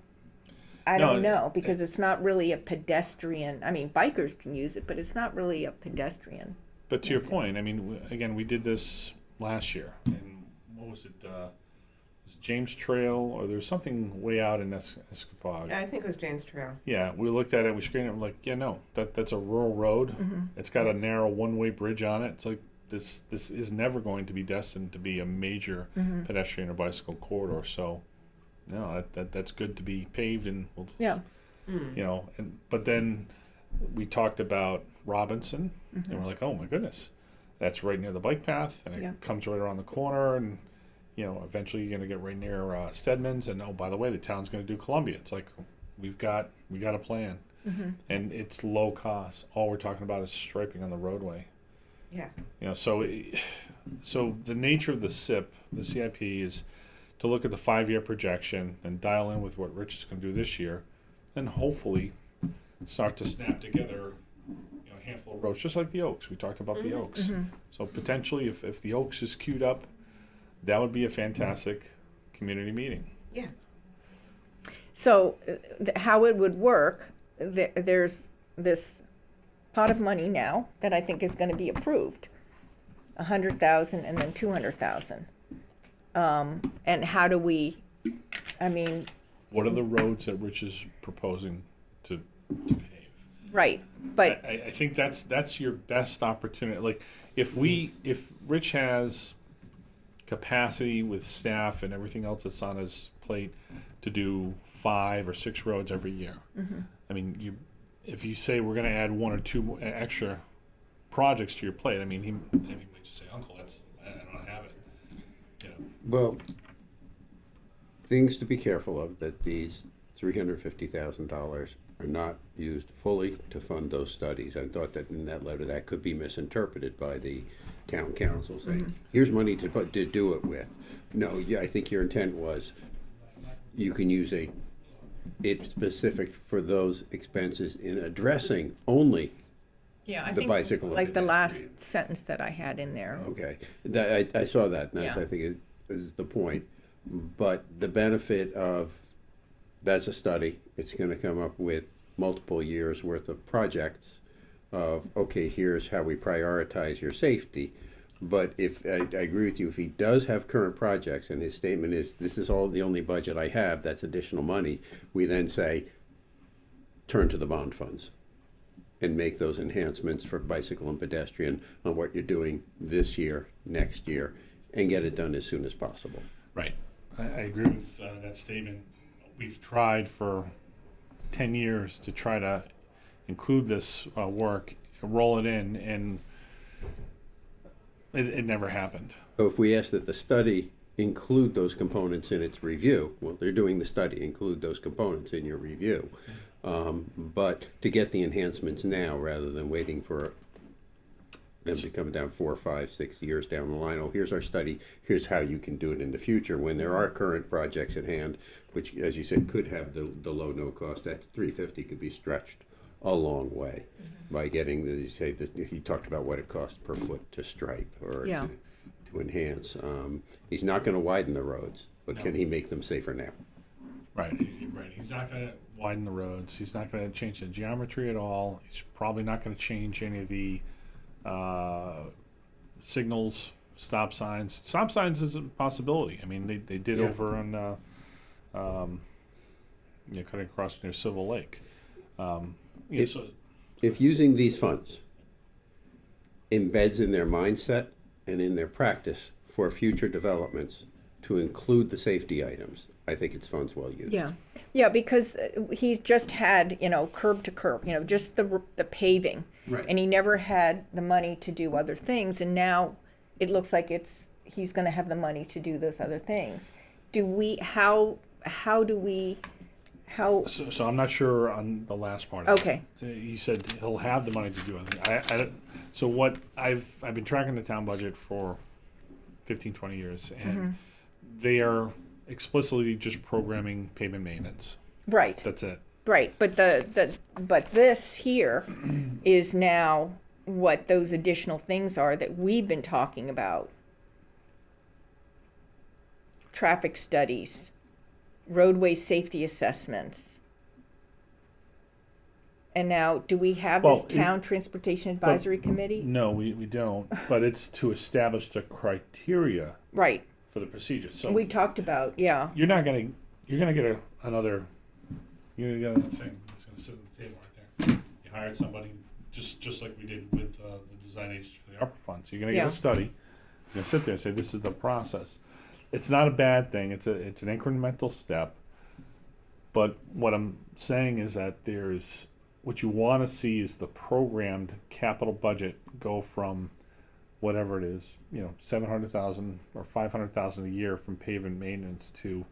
No, know, because it's not really a pedestrian, I mean, bikers can use it, but it's not really a pedestrian. But to your Yes, sir. point, I mean, again, we did this last year, and what was it? Was it James Trail, or there's something way out in Escapag? I think it was James Trail. Yeah, we looked at it, we screened it, we're like, yeah, no, that's a rural road. Mhm. It's got a narrow one-way bridge on it. It's like this is never going to be destined to be a major Mhm. pedestrian or bicycle corridor. So, no, that's good to be paved, and we'll, Yeah. but then we talked about Robinson, Mhm. and we're like, oh my goodness, that's right near the bike path, and it Yeah. comes right around the corner, and eventually you're going to get right near Stedman's, and oh, by the way, the town's going to do Columbia. It's like we got a plan, Mhm. and it's low cost. All we're talking about is striping on the roadway. Yeah. So the nature of the CIP is to look at the 5-year projection and dial in with what Rich is going to do this year, and hopefully start to snap together a handful of roads, just like the Oaks. We talked about the Mhm. Oaks. Mhm. So potentially, if the Oaks is queued up, that would be a fantastic community meeting. Yeah. So how it would work, there's this pot of money now that I think is going to be approved, 100,000 and then 200,000. And how do we? I mean, What are the roads that Rich is proposing to pave? right, but I think that's your best opportunity. Like if Rich has capacity with staff and everything else that's on his plate to do 5 or 6 roads every year. Mhm. I mean, if you say we're going to add 1 or 2 extra projects to your plate, I mean, he might just say, "Uncle, I don't have it." Well, things to be careful of, that these $350,000 are not used fully to fund those studies. I thought that in that letter, that could be misinterpreted by the town council, saying, here's money to do it with. No, yeah, I think your intent was, you can use it's specific for those expenses in addressing only. yeah, I the think bicycle and like the last pedestrian. sentence that I had in there. Okay, that, I saw that, and that's, Yeah. I think, is the point. But the benefit of, that's a study, it's gonna come up with multiple years' worth of projects of, okay, here's how we prioritize your safety. But if, I agree with you, if he does have current projects, and his statement is, this is all the only budget I have, that's additional money, we then say, turn to the bond funds and make those enhancements for bicycle and pedestrian on what you're doing this year, next year, and get it done as soon as possible. Right. I agree with that statement. We've tried for 10 years to try to include this work, roll it in, and it never happened. So if we ask that the study include those components in its review, well, they're doing the study, include those components in your review. But to get the enhancements now, rather than waiting for them to come down 4, 5, 6 years down the line, oh, here's our study, here's how you can do it in the future, when there are current projects at hand, which, as you said, could have the low, no cost, that 350 could be stretched a long way by getting he talked about what it costs per foot to stripe or Yeah. to enhance. He's not gonna widen the roads, but No. can he make them safer now? Right. He's not going to widen the roads. He's not going to change the geometry at all. He's probably not going to change any of the signals, stop signs. Stop signs is a possibility. I mean, they did Yeah. over on, cutting across near Silver Lake. If- So If using these funds, embeds in their mindset and in their practice for future developments to include the safety items, I think it's funds well used. Yeah, yeah, because he just had, curb to curb, just the paving. Right. And he never had the money to do other things, and now it looks like he's gonna have the money to do those other things. How So I'm not sure on the last part of it. okay, He said he'll have the money to do it. So what I've been tracking the town budget for 15, 20 years, and they are explicitly just programming pavement maintenance. right, That's it. right, but but this here is now what those additional things are that we've been talking about. Traffic studies, roadway safety assessments. And now, do we have Well, this town transportation advisory committee? No, we don't. But it's to establish the criteria Right, for the procedure. So we talked about, yeah, you're gonna get another thing that's gonna sit on the table right there. You hired somebody just like we did with the design agents for the ARPA fund. So you're gonna get Yeah. a study. You're gonna sit there and say this is the process. It's not a bad thing. It's an incremental step. But what I'm saying is that what you want to see is the programmed capital budget go from whatever it is, 700,000 or 500,000 a year from pavement maintenance to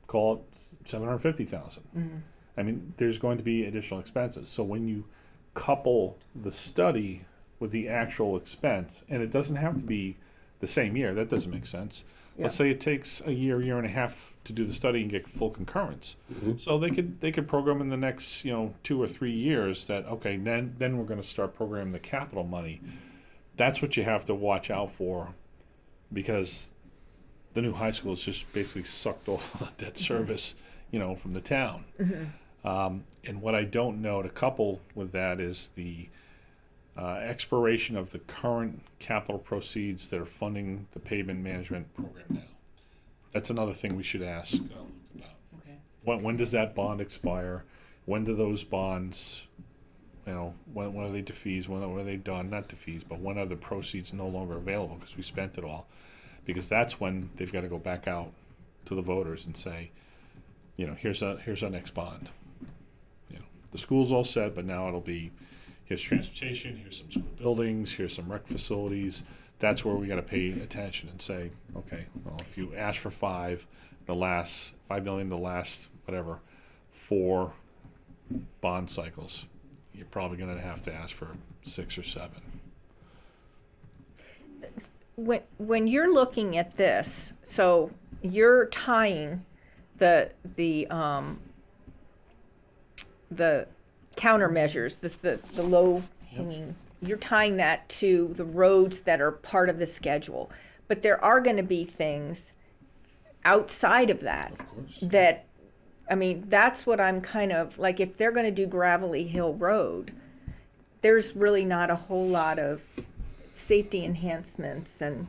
call it 750,000. I mean, there's going to be additional expenses. So when you couple the study with the actual expense, and it doesn't have to be the same year, that doesn't make sense. Let's say it takes a year and a half to do the study and get full concurrence. So they could program in the next 2 or 3 years that okay, then we're going to start programming the capital money. That's what you have to watch out for, because the new high school has just basically sucked all the debt service from the town. And what I don't know to couple with that is the expiration of the current capital proceeds that are funding the pavement management program now. That's another thing we should ask Luke about. okay, When does that bond expire? When do those bonds, when are they defeased? When are they done? Not defeased, but when are the proceeds no longer available because we spent it all? Because that's when they've got to go back out to the voters and say, here's our next bond. The school's all set, but now it'll be here's transportation, here's some school buildings, here's some rec facilities. That's where we got to pay attention and say, okay, well, if you ask for $5 million the last whatever 4 bond cycles, you're probably going to have to ask for 6 or 7. when you're looking at this, so you're tying the countermeasures, the low hanging, you're tying that to the roads that are part of the schedule. But there are going to be things outside of that Of course. that, I mean, that's what I'm kind of like, if they're going to do Gravelly Hill Road, there's really not a whole lot of safety enhancements and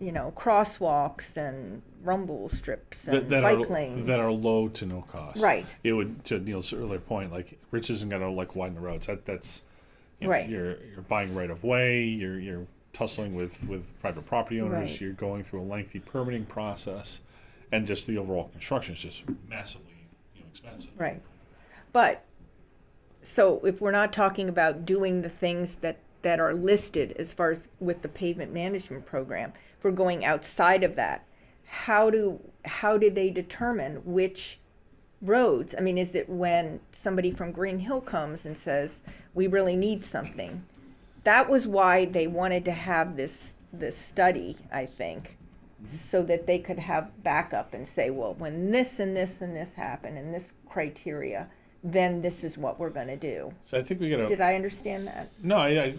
crosswalks and rumble strips and bike lanes. That are low to no cost. Right. It would, to Neil's earlier point, like Rich isn't going to widen the roads. That's Right. You're buying right of way. You're tussling with private property owners. Right. You're going through a lengthy permitting process, and just the overall construction is just massively expensive. Right. But, so if we're not talking about doing the things that are listed as far as with the pavement management program, if we're going outside of that, how do they determine which roads? I mean, is it when somebody from Green Hill comes and says, we really need something? That was why they wanted to have this study, I think, so that they could have backup and say, well, when this and this and this happen and this criteria, then this is what we're going to do. So I think we got to. Did I understand that? No, I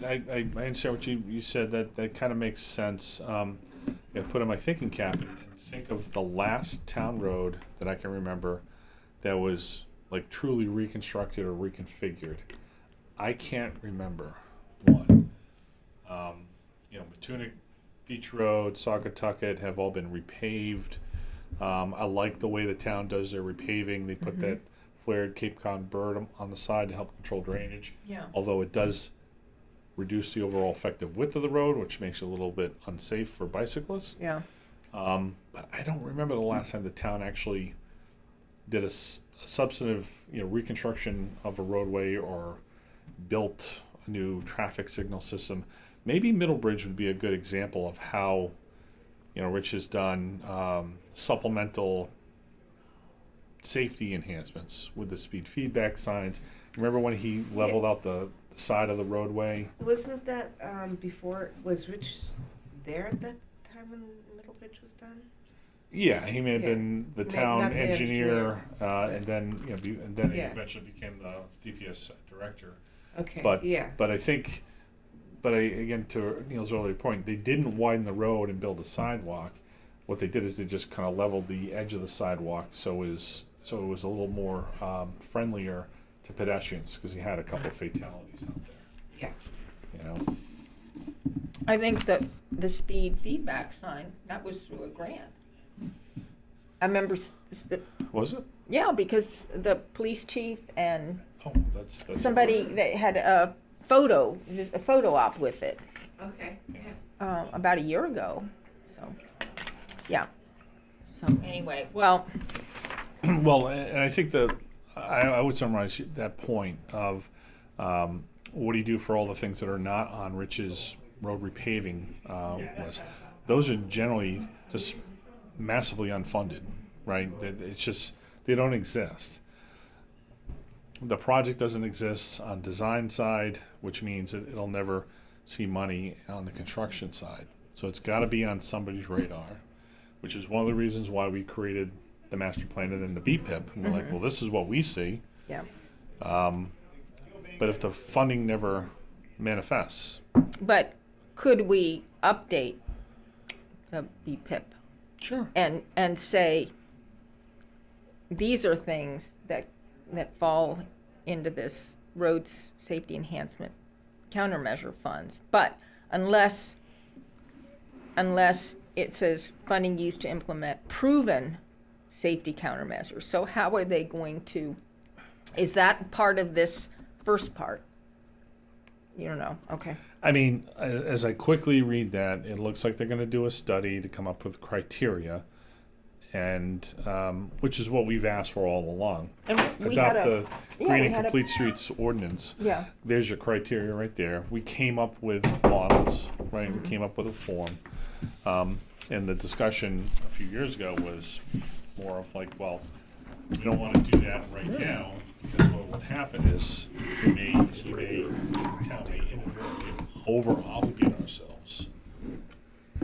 understand what you said. That kind of makes sense. I put in my thinking cap and think of the last town road that I can remember that was like truly reconstructed or reconfigured. I can't remember one. Matunic Beach Road, Saugatucket have all been repaved. I like the way the town does their repaving. They put that flared Cape Cod bird on the side to help control drainage. Yeah. Although it does reduce the overall effective width of the road, which makes it a little bit unsafe for bicyclists. Yeah. But I don't remember the last time the town actually did a substantive, reconstruction of a roadway or built a new traffic signal system. Maybe Middlebridge would be a good example of how, Rich has done supplemental safety enhancements with the speed feedback signs. Remember when he leveled out the side of the roadway? Wasn't that before, was Rich there at that time when Middlebridge was done? Yeah, he may have Yeah. been the Not town the engineer, and then he Yeah. eventually became the DPS director. Okay, But yeah. but I think, again, to Neil's earlier point, they didn't widen the road and build a sidewalk. What they did is they just kind of leveled the edge of the sidewalk, so it was a little more friendlier to pedestrians, because he had a couple of fatalities out there. Yeah. I think that the speed feedback sign, that was through a grant. I remember, Was it? yeah, because the police chief and Oh, that's somebody that had a photo op with it Okay, yeah. about a year ago. So, yeah. So anyway, well, Well, and I think I would summarize that point of what do you do for all the things that are not on Rich's road repaving list? Those are generally just massively unfunded, right? It's just, they don't exist. The project doesn't exist on design side, which means it'll never see money on the construction side. So it's got to be on somebody's radar, which is one of the reasons why we created the master plan and then the BPIP. And we're like, well, this is what we see. yeah. But if the funding never manifests, But could we update the BPIP sure. and say these are things that fall into this roads safety enhancement countermeasure funds, but unless it says funding used to implement proven safety countermeasures. So how are they going to, is that part of this first part? You don't know, okay. I mean, as I quickly read that, it looks like they're going to do a study to come up with criteria, and which is what we've asked for all along. And we had Adopt the we Green and had a- Complete Streets ordinance. Yeah, There's your criteria right there. We came up with models, right? We came up with a form. And the discussion a few years ago was more of like, well, we don't want to do that right now, because what would happen is the town may inadvertently over obligate ourselves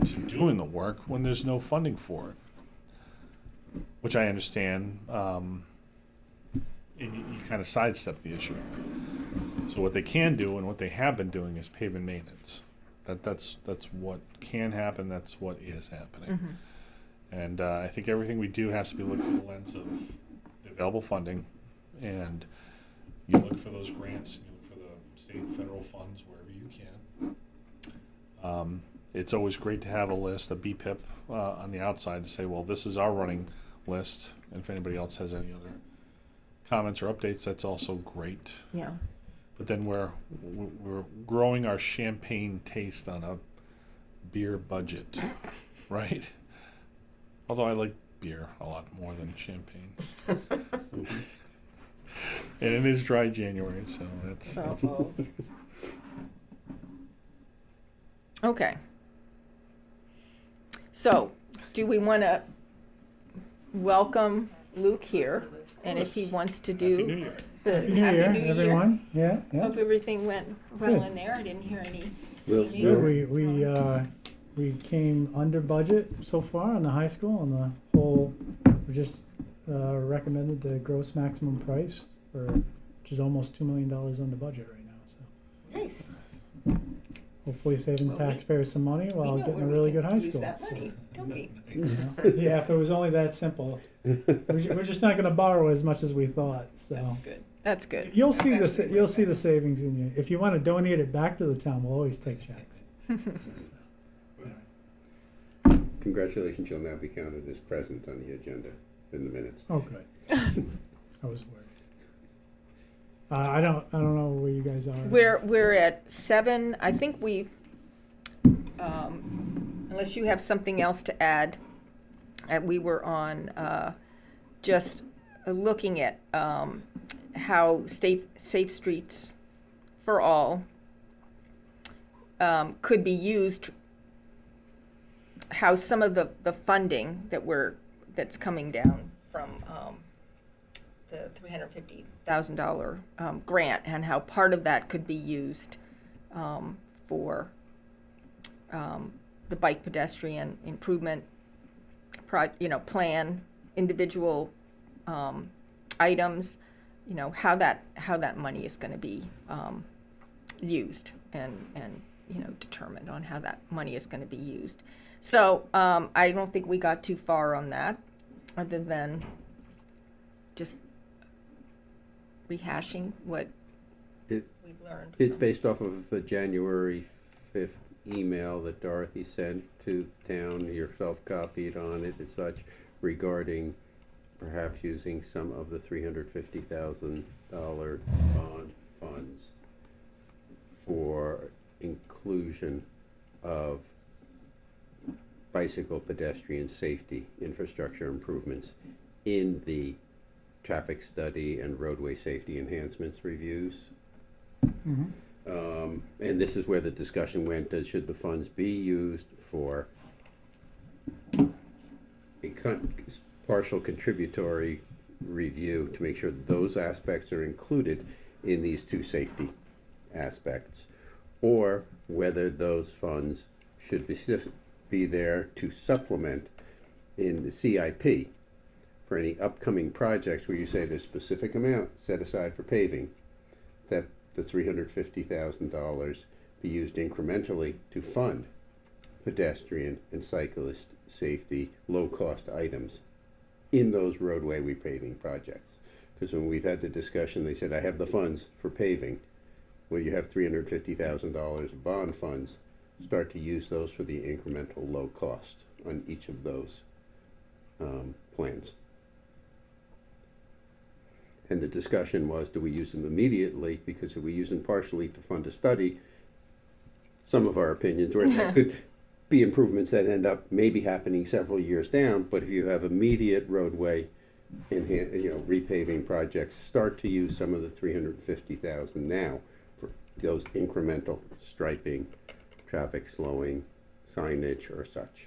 to doing the work when there's no funding for it, which I understand. And you kind of sidestep the issue. So what they can do and what they have been doing is pavement maintenance. That's what can happen. That's what is happening. And I think everything we do has to be looked through the lens of the available funding, and you look for those grants and you look for the state and federal funds wherever you can. It's always great to have a list, a BPIP on the outside to say, well, this is our running list, and if anybody else has any other comments or updates, that's also great. yeah. But then we're growing our champagne taste on a beer budget, right? Although I like beer a lot more than champagne. And it is dry January, so that's Okay. So, do we want to welcome Luke here? And if he wants to Happy New do Year. the Happy New Year, everyone. Yeah, yeah. Hope everything went well Good. in there. I didn't hear any Well, screaming. Good. We came under budget so far on the high school, and the whole, we just recommended the gross maximum price which is almost $2 million under budget right now. So Nice. hopefully saving Well, taxpayers some money We while know getting where a we really can good high use school. that money, don't we? Yeah, if it was only that simple. We're just not going to borrow as much as we thought. So That's good. That's good. you'll see That's actually you'll see the savings in you. If you want to donate it back to the town, we'll always take checks. Congratulations, you'll now be counted as present on the agenda in the minutes. Oh, good. I was worried. I don't know where you guys are. We're at 7. I think we, unless you have something else to add, we were on just looking at how safe streets for all could be used. How some of the funding that's coming down from the $350,000 grant, and how part of that could be used for the bike pedestrian improvement plan, individual items, how that money is going to be used and determined on how that money is going to be used. So I don't think we got too far on that, other than just rehashing what we've learned. It's based off of the January 5th email that Dorothy sent to town, yourself copied on it and such, regarding perhaps using some of the $350,000 bond funds for inclusion of bicycle pedestrian safety infrastructure improvements in the traffic study and roadway safety enhancements reviews. Mhm. And this is where the discussion went, should the funds be used for a partial contributory review to make sure that those aspects are included in these two safety aspects, or whether those funds should be there to supplement in the CIP for any upcoming projects where you say there's specific amount set aside for paving, that the $350,000 be used incrementally to fund pedestrian and cyclist safety, low-cost items in those roadway repaving projects. Because when we've had the discussion, they said, I have the funds for paving. Well, you have $350,000 of bond funds. Start to use those for the incremental low cost on each of those plans. And the discussion was, do we use them immediately? Because if we use them partially to fund a study, some of our opinions were that could be improvements that end up maybe happening several years down. But if you have immediate roadway repaving projects, start to use some of the $350,000 now for those incremental striping, traffic slowing, signage, or such.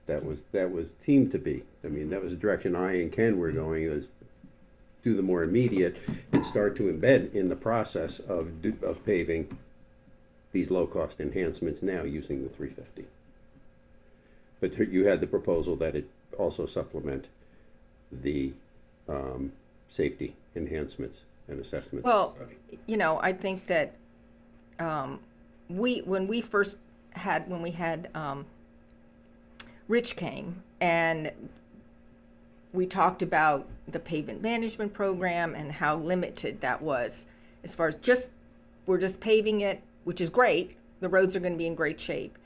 That was seemed to be. I mean, that was the direction I and Ken were going, is do the more immediate and start to embed in the process of paving these low-cost enhancements now using the 350. But you had the proposal that it also supplement the safety enhancements and assessments. Well, I think that when we had Rich came and we talked about the pavement management program and how limited that was as far as we're just paving it, which is great. The roads are going to be in great shape.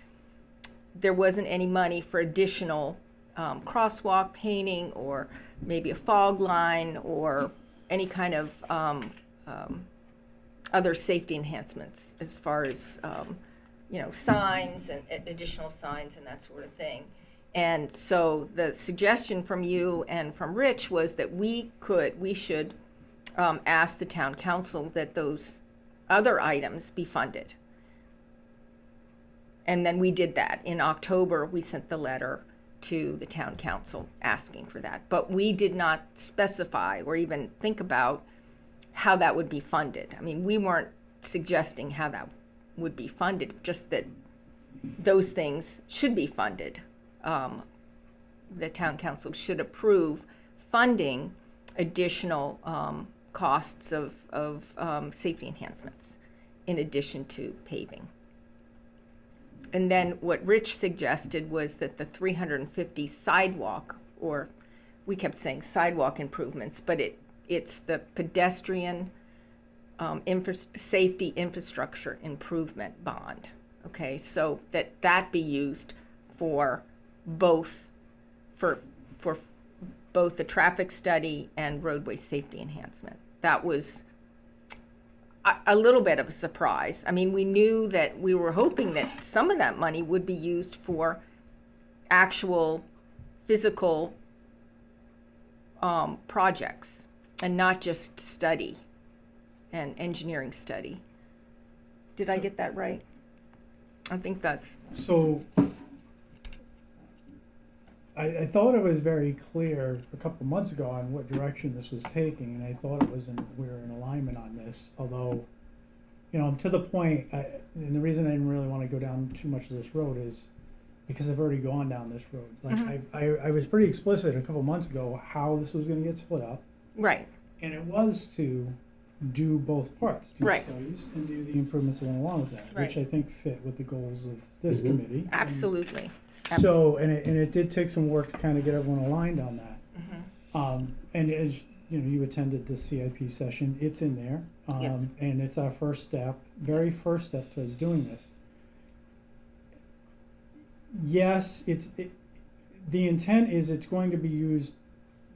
There wasn't any money for additional crosswalk painting or maybe a fog line or any kind of other safety enhancements as far as signs and additional signs and that sort of thing. And so the suggestion from you and from Rich was that we should ask the town council that those other items be funded. And then we did that. In October, we sent the letter to the town council asking for that. But we did not specify or even think about how that would be funded. I mean, we weren't suggesting how that would be funded, just that those things should be funded. The town council should approve funding additional costs of safety enhancements in addition to paving. And then what Rich suggested was that the 350 sidewalk, or we kept saying sidewalk improvements, but it's the pedestrian safety infrastructure improvement bond. Okay, so that be used for both the traffic study and roadway safety enhancement. that was a little bit of a surprise. I mean, we knew that we were hoping that some of that money would be used for actual physical projects and not just study and engineering study. Did I get that right? I think that's, So I thought it was very clear a couple months ago on what direction this was taking, and I thought we were in alignment on this, although, you know, to the point, and the reason I didn't really want to go down too much of this road is because I've already gone down this road. Like, I was pretty explicit a couple months ago how this was going to get split up, right, and it was to do both parts, do Right. studies and do the improvements that went along with that, which Right. I think fit with the goals of this committee. absolutely. So, and it did take some work to kind of get everyone aligned on that. And as, you know, you attended the CIP session, it's in there. Yes. And it's our first step, very first step towards doing this. Yes, the intent is it's going to be used,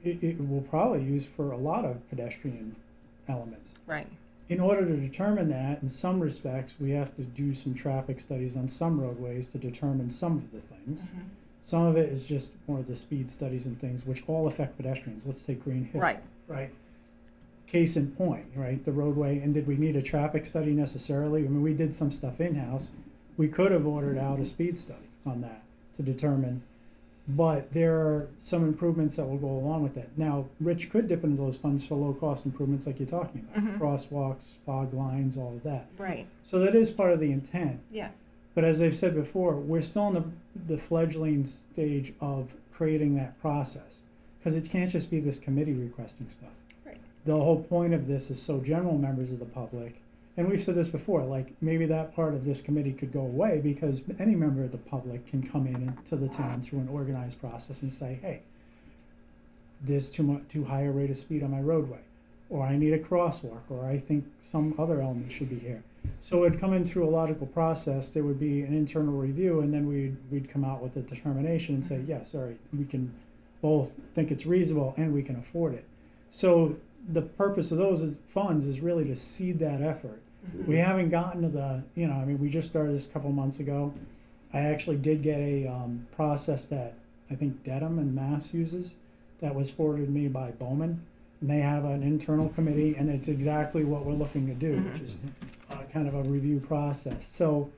it will probably use for a lot of pedestrian elements. Right, In order to determine that, in some respects, we have to do some traffic studies on some roadways to determine some of the things. Some of it is just more of the speed studies and things, which all affect pedestrians. Let's take Green Hill. right, Right. Case in point, right, the roadway, and did we need a traffic study necessarily? I mean, we did some stuff in-house. We could have ordered out a speed study on that to determine, but there are some improvements that will go along with that. Now, Rich could dip into those funds for low-cost improvements like you're talking about, crosswalks, fog lines, all of that. right, So that is part of the intent. yeah, But as I've said before, we're still in the fledgling stage of creating that process. Because it can't just be this committee requesting stuff. right, The whole point of this is so general members of the public, and we've said this before, like maybe that part of this committee could go away because any member of the public can come in to the town through an organized process and say, hey, there's too high a rate of speed on my roadway, or I need a crosswalk, or I think some other element should be here. So it'd come in through a logical process. There would be an internal review, and then we'd come out with a determination and say, yes, all right, we can both think it's reasonable and we can afford it. So the purpose of those funds is really to seed that effort. We haven't gotten to the, you know, I mean, we just started this a couple months ago. I actually did get a process that I think Dedham and Mass uses that was forwarded to me by Bowman. And they have an internal committee, and it's exactly what we're looking to do, which is kind of a review process. So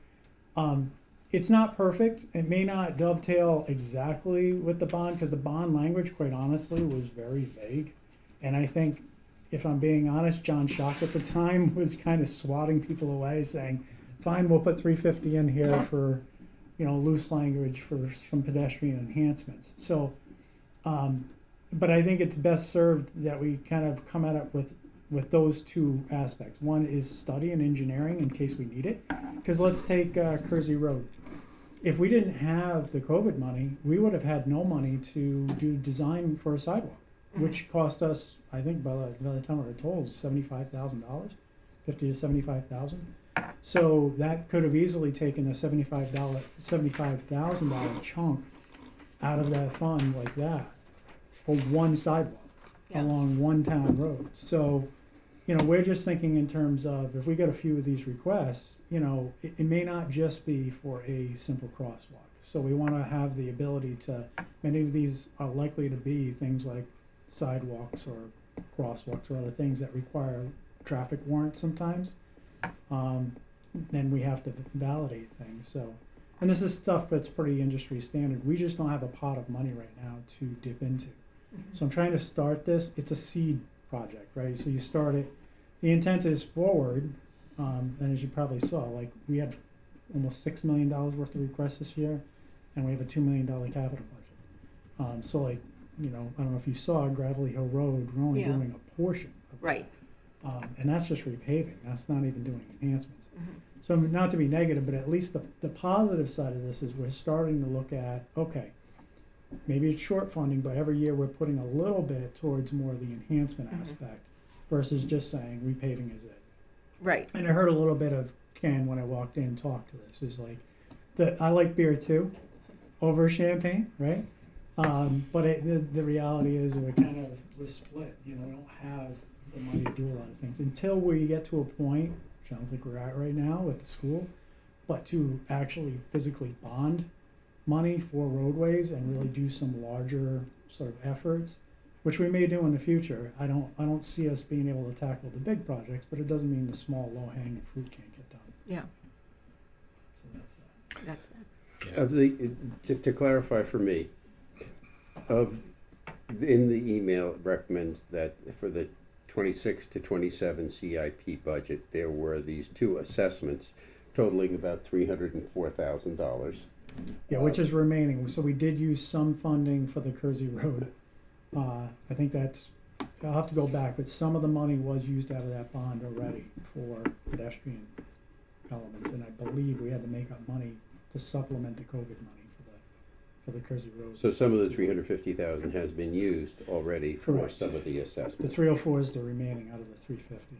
it's not perfect. It may not dovetail exactly with the bond, because the bond language, quite honestly, was very vague. And I think, if I'm being honest, John Schock at the time was kind of swatting people away, saying, fine, we'll put $350 in here for, you know, loose language for some pedestrian enhancements. So, but I think it's best served that we kind of come at it with those two aspects. One is study and engineering in case we need it. Because let's take Kersey Road. If we didn't have the COVID money, we would have had no money to do design for a sidewalk, which cost us, I think by the time we were told, $75,000, $50,000 to $75,000. So that could have easily taken a $75,000 chunk out of that fund like that for one sidewalk along one town road. So, you know, we're just thinking in terms of, if we get a few of these requests, you know, it may not just be for a simple crosswalk. So we want to have the ability to, many of these are likely to be things like sidewalks or crosswalks or other things that require traffic warrants sometimes. Then we have to validate things. So, and this is stuff that's pretty industry standard. We just don't have a pot of money right now to dip into. So I'm trying to start this. It's a seed project, right? So you start it. The intent is forward. And as you probably saw, like we had almost $6 million worth of requests this year, and we have a $2 million capital budget. So like, you know, I don't know if you saw Gravelly Hill Road, we're only doing a portion of that. right, And that's just repaving. That's not even doing enhancements. So not to be negative, but at least the positive side of this is we're starting to look at, okay, maybe it's short funding, but every year we're putting a little bit towards more of the enhancement aspect versus just saying repaving is it. right, And I heard a little bit of Ken when I walked in talk to this. Is like, I like beer too, over champagne, right? But the reality is we're kind of, we're split. You know, we don't have the money to do a lot of things. Until we get to a point, sounds like we're at right now with the school, but to actually physically bond money for roadways and really do some larger sort of efforts, which we may do in the future. I don't see us being able to tackle the big projects, but it doesn't mean the small, low-hanging fruit can't get done. Yeah, So that's that. that's that. Of the, to clarify for me, in the email, it recommends that for the 26 to 27 CIP budget, there were these two assessments totaling about $304,000. Yeah, which is remaining. So we did use some funding for the Kersey Road. I think that's, I'll have to go back, but some of the money was used out of that bond already for pedestrian elements. And I believe we had to make up money to supplement the COVID money for the Kersey Road. So some of the 350,000 has been used already for Correct. some of the The assessments. 304 is the remaining out of the 350.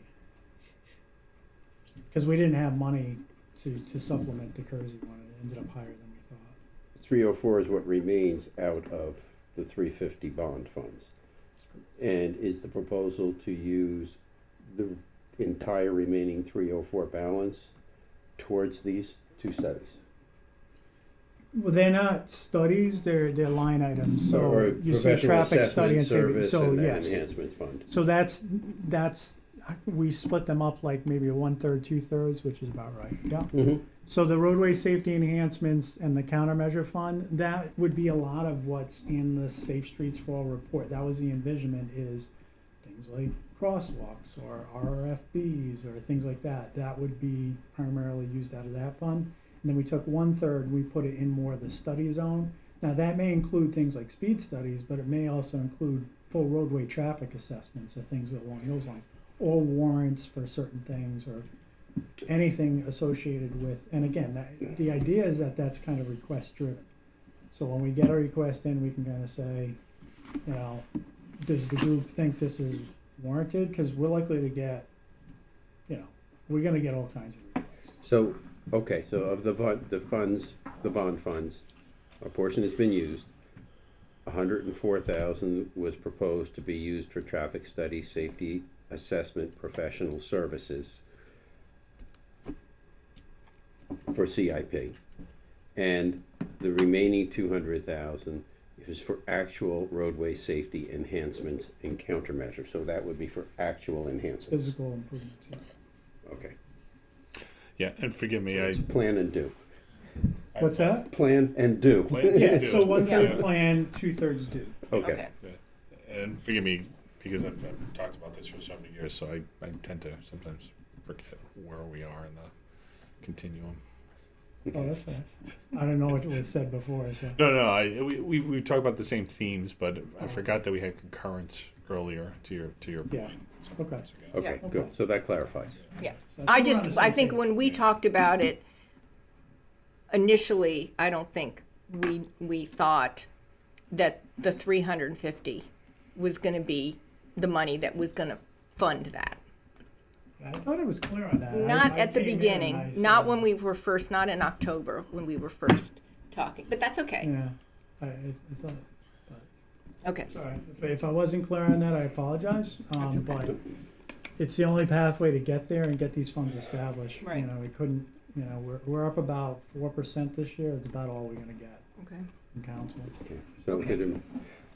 Because we didn't have money to supplement the Kersey one. It ended up higher than we thought. 304 is what remains out of the 350 bond funds. And is the proposal to use the entire remaining 304 balance towards these two studies? Well, they're not studies, they're line items, so Or you see a professional traffic study assessment and safety, service so and an yes. enhancement fund. So that's, we split them up like maybe a 1/3, 2/3, which is about right, yeah. Mm-hmm. So the roadway safety enhancements and the countermeasure fund, that would be a lot of what's in the Safe Streets for All report. That was the envisionment, is things like crosswalks or RFBs or things like that. That would be primarily used out of that fund. And then we took 1/3, we put it in more of the study zone. Now that may include things like speed studies, but it may also include full roadway traffic assessments or things along those lines, or warrants for certain things, or anything associated with, and again, the idea is that that's kind of request driven. So when we get a request in, we can kind of say, you know, does the group think this is warranted? Because we're likely to get, you know, we're gonna get all kinds of requests. So, okay, so of the bond funds, a portion has been used. 104,000 was proposed to be used for traffic study, safety assessment, professional services for CIP. And the remaining 200,000 is for actual roadway safety enhancements and countermeasures. So that would be for actual enhancements. Physical improvements, yeah. Okay. Yeah, and forgive me, I. Plan and do. What's that? Plan and do. Plan and Yeah, do. so 1/3 Yeah. plan, 2/3 do. Okay. And forgive me, because I've talked about this for so many years, so I tend to sometimes forget where we are in the continuum. Oh, that's fine. I don't know what was said before, so. No, we talk about the same themes, but I forgot that we had concurrence earlier to your Yeah. point. some Okay. months ago. Okay, Yeah. good. So that clarifies. Yeah, So I we're on the just, same I think page. when we talked about it initially, I don't think we thought that the 350 was gonna be the money that was gonna fund that. I thought it was clear on that. Not I at the came in beginning, and I not said- when we were first, not in October, when we were first talking, but that's okay. Yeah, I thought, but, Okay, all right, if I wasn't clear on that, I apologize. That's okay. But it's the only pathway to get there and get these funds established. Right. You know, we couldn't, you know, we're up about 4% this year, it's about all we're gonna get okay. from council. Okay. So, Okay.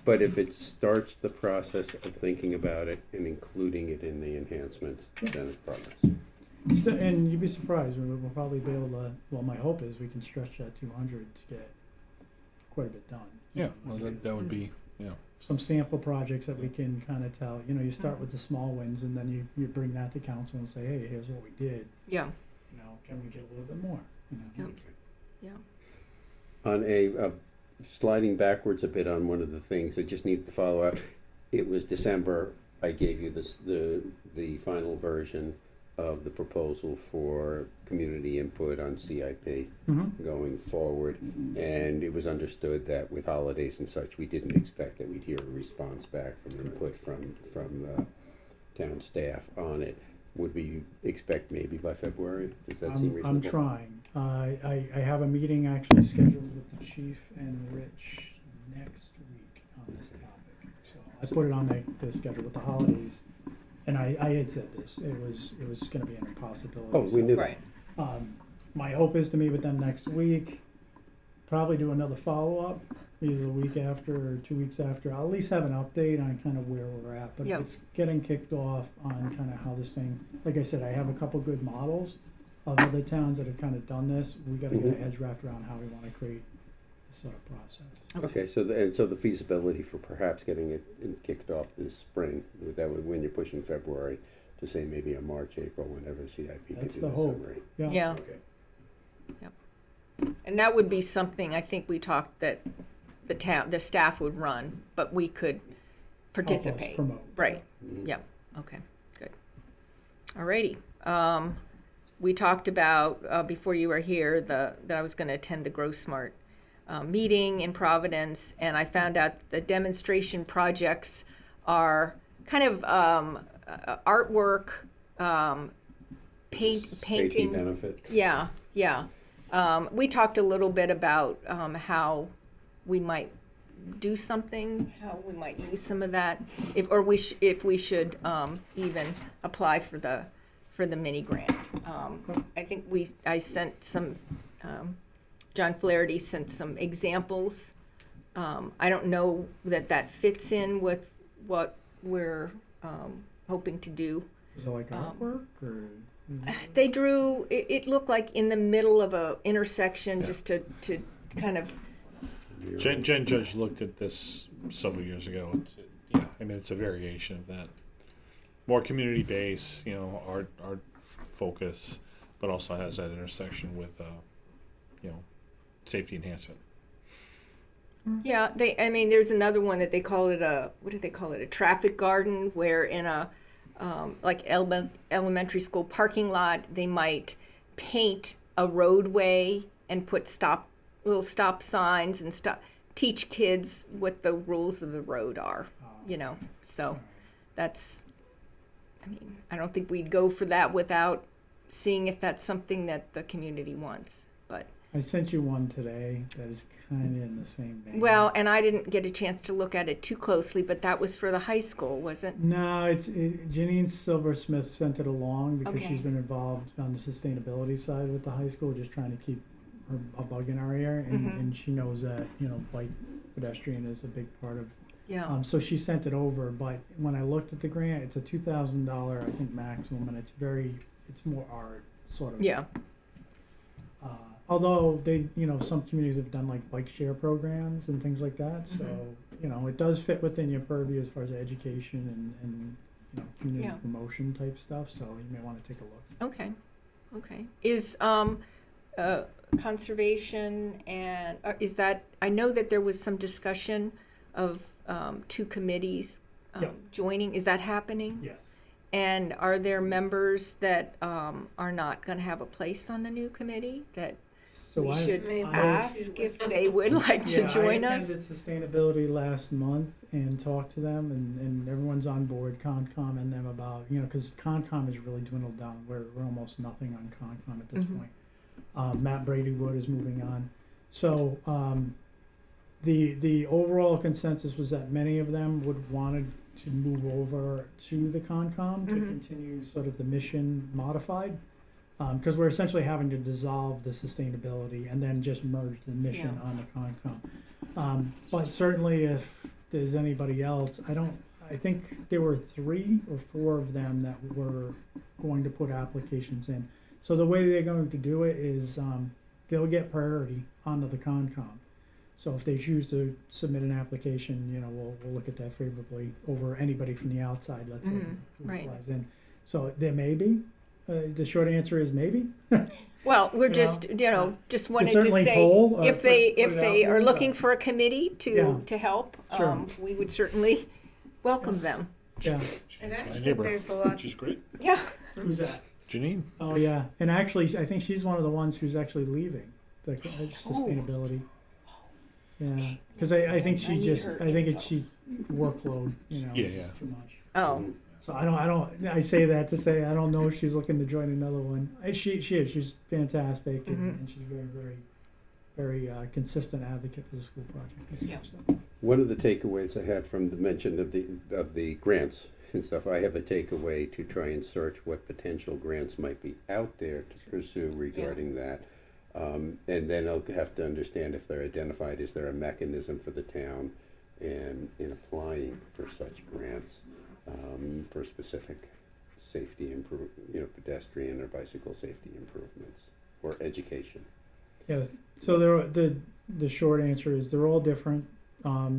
but if it starts the process of thinking about it and including it in the enhancements, then it's progress. And you'd be surprised, we'll probably be able to, well, my hope is we can stretch that 200 to get quite a bit done. Yeah, well, that would be, Some sample projects that we can kind of tell, you know, you start with the small wins and then you bring that to council and say, hey, here's what we did, Yeah, you know, can we get a little bit more, you know? yeah. On a sliding backwards a bit on one of the things, I just need to follow up. It was December, I gave you the final version of the proposal for community input on CIP Mm-hmm. going forward. And it was understood that with holidays and such, we didn't expect that we'd hear a response back from input from town staff on it. Would we expect maybe by February? Does that seem reasonable? I'm trying. I have a meeting actually scheduled with the chief and Rich next week on this topic. So I put it on the schedule with the holidays. and I had said this, it was gonna be an impossibility. Oh, we so, knew Right. My hope is to meet with them next week, probably do another follow-up, either the week after or 2 weeks after. I'll at least have an update on kind of where we're at, but Yep. it's getting kicked off on kind of how this thing, like I said, I have a couple good models of other towns that have kind of done this. We gotta get our Mhm. heads wrapped around how we wanna create this sort of process. Okay, so the feasibility for perhaps getting it kicked off this spring, that would, when you're pushing February, to say maybe a March, April, whenever CIP could do That's the the hope. summary. Yeah. Okay. And that would be something, I think we talked that the staff would run, but we could Help us participate. promote. Right, Mhm. yep, okay, good. Alrighty, we talked about, before you were here, that I was gonna attend the Grow Smart meeting in Providence, and I found out the demonstration projects are kind of artwork, Safety painting. benefit. Yeah, yeah. We talked a little bit about how we might do something, how we might use some of that, if we should even apply for the mini grant. I think I sent some, John Flaherty sent some examples. I don't know that fits in with what we're hoping to do. Is it like artwork or? They drew, it looked like in the middle of a intersection, Yeah. just to kind of, Jen Judge looked at this several years ago. Yeah, I mean, it's a variation of that. More community base, art focus, but also has that intersection with, safety enhancement. yeah, there's another one that they call it what do they call it? A traffic garden, where in a, like elementary school parking lot, they might paint a roadway and put little stop signs and teach kids what the rules of the road are, so that's, I don't think we'd go for that without seeing if that's something that the community wants, but. I sent you one today that is kind of in the same vein. Well, and I didn't get a chance to look at it too closely, but that was for the high school, wasn't? No, Janine Silversmith sent it along because Okay. she's been involved on the sustainability side with the high school, just trying to keep a bug in our ear, Mhm. and she knows that bike pedestrian is a big part of. Yeah. So she sent it over, but when I looked at the grant, it's a $2,000 I think maximum, and it's more art sort of. Yeah. Although they, some communities have done like bike share programs and things like that, so, it does fit within your purview as far as education and community Yeah. promotion type stuff, so you may want to take a look. Okay. Is conservation and is that? I know that there was some discussion of two committees Yeah. joining. Is that happening? Yes. And are there members that are not going to have a place on the new committee that So we should Maybe. ask if they would like to join I us? attended sustainability last month and talked to them, and everyone's on board, Concom and them, about, because Concom is really dwindled down. We're almost nothing on Concom at this Mhm. point. Matt Bradywood is moving on. So the overall consensus was that many of them would wanted to move over to the Concom to Mhm. continue sort of the mission modified. Because we're essentially having to dissolve the sustainability and then just merge the mission Yeah. on the Concom. But certainly if there's anybody else, I think there were 3 or 4 of them that were going to put applications in. So the way they're going to do it is they'll get priority onto the Concom. So if they choose to submit an application, we'll look at that favorably over anybody from the outside, let's say, Mhm, who right. applies in. So there may be. The short answer is maybe. Well, we're You just, just wanted to certainly say, poll, if put they it out are there, looking but- for a committee Yeah. to help, Sure. we would certainly welcome them. Yeah. And My actually, neighbor, there's a lot. which is great. Yeah. Who's that? Janine. Oh, yeah. And actually, I think she's one of the ones who's actually leaving the sustainability. Yeah. Because I think I need her she's workload, Yeah, it's yeah. too much. Oh, So I say that to say, I don't know if she's looking to join another one. She is, she's fantastic, Mhm. and she's very, very very consistent advocate for the school project and stuff. Yeah. So. One of the takeaways I had from the mention of the grants and stuff, I have a takeaway to try and search what potential grants might be out there to pursue regarding that. And then I'll have to understand if they're identified, is there a mechanism for the town in applying for such grants for specific safety pedestrian or bicycle safety improvements or education? Yes. So the short answer is they're all different.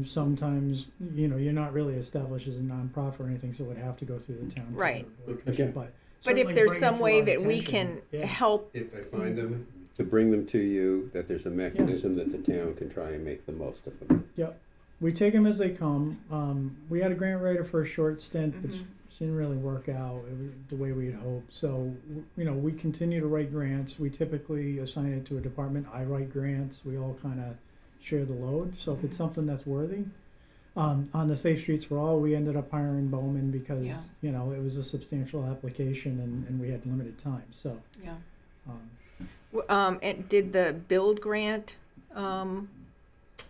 Sometimes you're not really established as a nonprofit or anything, so it would have to go through the town. Right. Okay. But But if certainly there's bring it some to way our that we attention. can Yeah. help, If I find them, to bring them to you, that there's a mechanism that the town can try and make the most of them. Yep. We take them as they come. We had a grant writer for a short stint, but Mhm. she didn't really work out the way we had hoped. So, we continue to write grants. We typically assign it to a department. I write grants. We all kind of share the load. So if it's something that's worthy, on the Safe Streets for All, we ended up hiring Bowman because, Yeah. it was a substantial application and we had limited time. So, yeah. um, And did the build grant,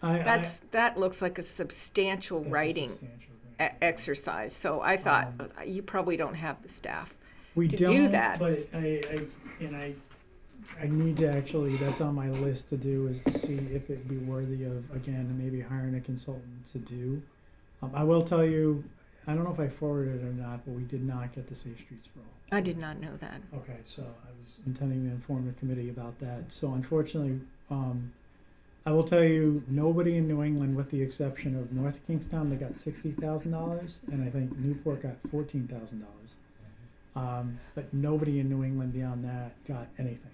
I, that looks like a substantial that's a writing substantial grant. exercise, so I thought, you probably don't have the staff. We to do don't, that. but I need to actually, that's on my list to do, is to see if it'd be worthy of, again, maybe hiring a consultant to do. I will tell you, I don't know if I forwarded it or not, but we did not get the Safe Streets for All. I did not know that. Okay, so I was intending to inform the committee about that. So unfortunately, I will tell you, nobody in New England, with the exception of North Kingstown, they got $60,000, and I think Newport got $14,000. But nobody in New England beyond that got anything.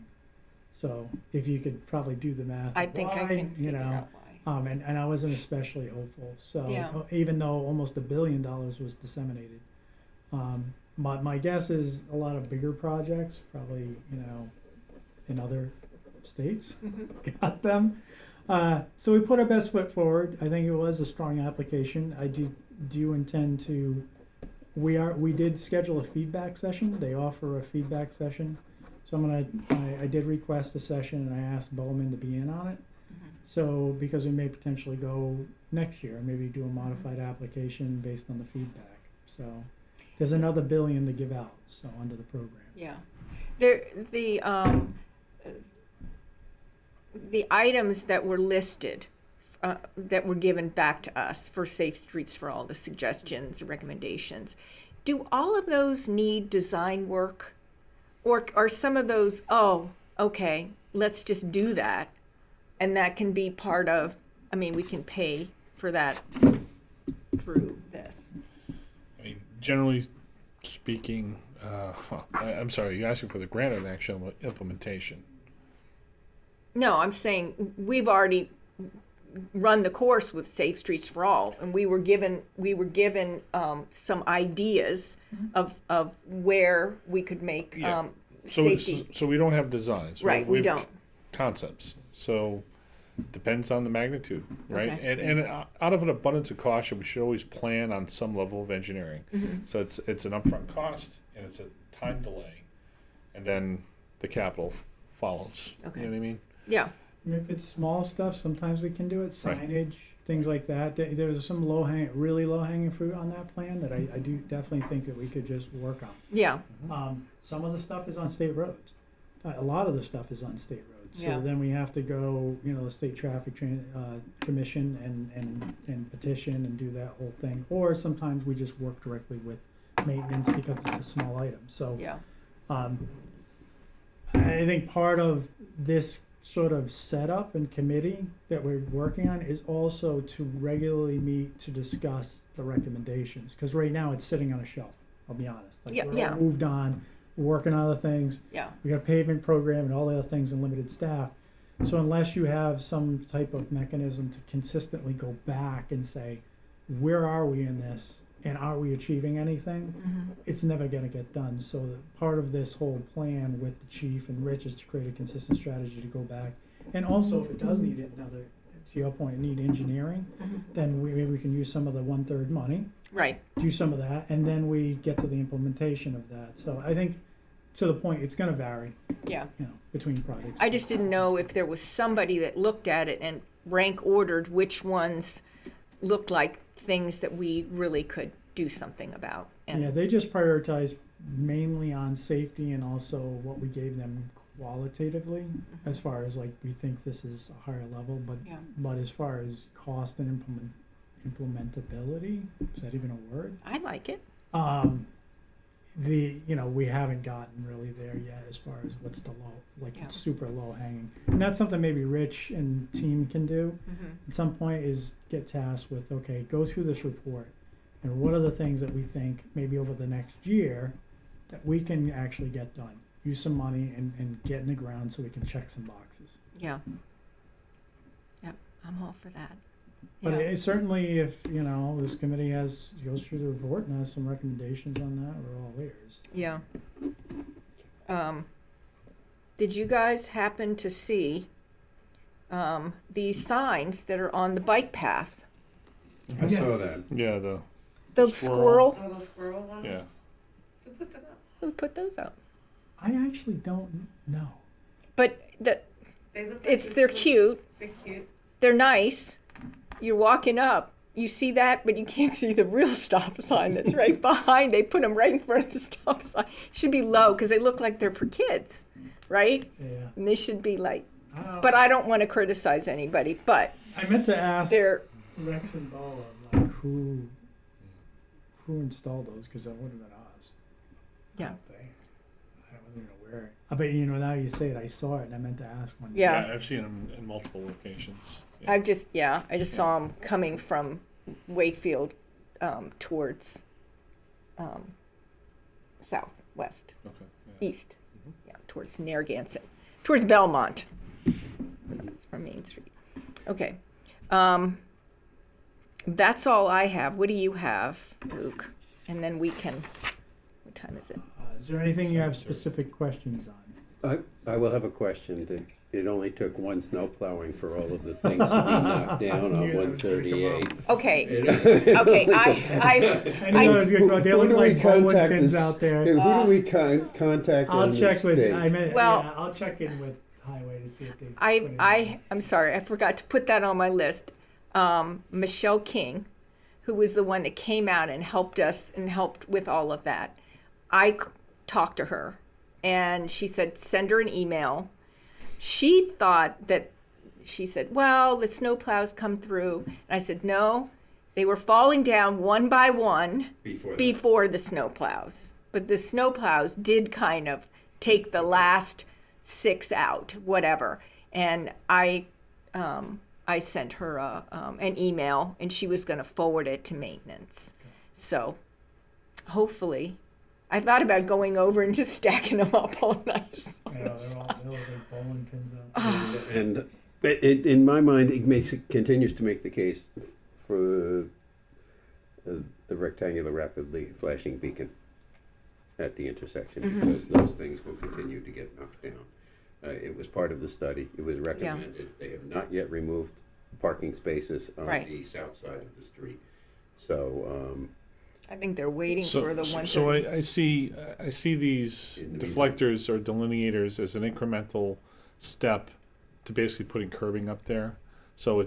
So if you could probably do the math, I think I why, can figure out why. and I wasn't especially hopeful. So Yeah. even though almost $1 billion was disseminated, my guess is a lot of bigger projects, probably in other states, got them. So we put our best foot forward. I think it was a strong application. I do intend to. We did schedule a feedback session. They offer a feedback session. So I did request a session and I asked Bowman to be in on it. So because we may potentially go next year, maybe do a modified application based on the feedback. So there's another $1 billion to give out, so under the program. Yeah. The items that were listed, that were given back to us for Safe Streets for All, the suggestions, recommendations, do all of those need design work? Or are some of those, oh, okay, let's just do that, and that can be part of, we can pay for that through this. I mean, generally speaking, I'm sorry, you're asking for the grant or the actual implementation? No, I'm saying we've already run the course with Safe Streets for All, and we were given some ideas of where we could make Yeah. safety. So we don't have designs. Right, we have don't. Concepts. So depends on the magnitude, right? Okay. And out of an abundance of caution, we should always plan on some level of engineering. Mm-hmm. So it's an upfront cost and it's a time delay, and then the capital follows. Okay. You know what I mean? Yeah. If it's small stuff, sometimes we can do it, Right. signage, things like that. There's some really low-hanging fruit on that plan that I do definitely think that we could just work on. Yeah. Some of the stuff is on state roads. A lot of the stuff is on state roads. So Yeah. then we have to go, the state traffic commission and petition and do that whole thing. Or sometimes we just work directly with maintenance because it's a small item. So Yeah. I think part of this sort of setup and committee that we're working on is also to regularly meet to discuss the recommendations. Because right now it's sitting on a shelf, I'll be honest. Yeah, We're yeah. all moved on, we're working on other things. Yeah. We got a pavement program and all the other things and limited staff. So unless you have some type of mechanism to consistently go back and say, where are we in this? And are we achieving anything? It's never going to get done. So part of this whole plan with the chief and Rich is to create a consistent strategy to go back. And also, if it does need another, to your point, need engineering, then maybe we can use some of the 1/3 money, Right. do some of that, and then we get to the implementation of that. So I think to the point, it's gonna vary, Yeah. between projects. I just didn't know if there was somebody that looked at it and rank ordered which ones looked like things that we really could do something about. And Yeah, they just prioritize mainly on safety and also what we gave them qualitatively, as far as like, we think this is a higher level, Yeah. but as far as cost and implementability, is that even a word? I like it. We haven't gotten really there yet as far as what's the low, like Yeah. it's super low hanging. And that's something maybe Rich and team can do at some point, is get tasked with, okay, go through this report and what are the things that we think maybe over the next year that we can actually get done. Use some money and get in the ground so we can check some boxes. Yeah. Yep, I'm all for that. But Yeah. it certainly, if, this committee goes through the report and has some recommendations on that, we're all ears. Yeah. Did you guys happen to see these signs that are on the bike path? I saw that. Yeah, The squirrel. Little squirrel ones? Yeah. Who put them up? Who put those up? I actually don't know. But They look like they're this cute. They're cute. They're nice. You're walking up, you see that, but you can't see the real stop sign that's right behind. They put them right in front of the stop sign. Should be low because they look like they're for kids, right? Yeah. And they should be like. I don't- But I don't want to criticize anybody. But I meant to ask they're. Rex and Boa, like, who installed those, because that would have been us. Yeah. I wasn't even aware. I bet now you say it, I saw it and I meant to ask one. Yeah. I've seen them in multiple locations. I just saw them coming from Wakefield towards southwest, Okay. Yeah. east, yeah, towards Narragansett, towards Belmont. That's from Main Street. Okay, that's all I have. What do you have, Luke? And then we can. What time is it? Is there anything you have specific questions on? I will have a question. It only took one snow plowing for all of the things to be knocked down on Knew that was gonna come 138. Okay, okay. I knew I was going to go. They look like bowling pins out there. Who do we contact in I'll the check with. state? I'll check in with Highway to see if they. I'm sorry, I forgot to put that on my list. Michelle King, who was the one that came out and helped us and helped with all of that. I talked to her and she said, send her an email. She said, well, the snow plows come through. And I said, no, they were falling down one by one before the snow plows. But the snow plows did kind of take the last 6 out, whatever. And I sent her an email, and she was going to forward it to maintenance. So hopefully, I thought about going over and just stacking them up all nice. They look like bowling pins out there. And in my mind, continues to make the case for the rectangular rapidly flashing beacon at the intersection, because those things will continue to get knocked down. It was part of the study. It was recommended. They have not yet removed parking spaces on the south side of the street. So I think they're waiting for the one. So I see these deflectors or delineators as an incremental step to basically putting curbing up there. So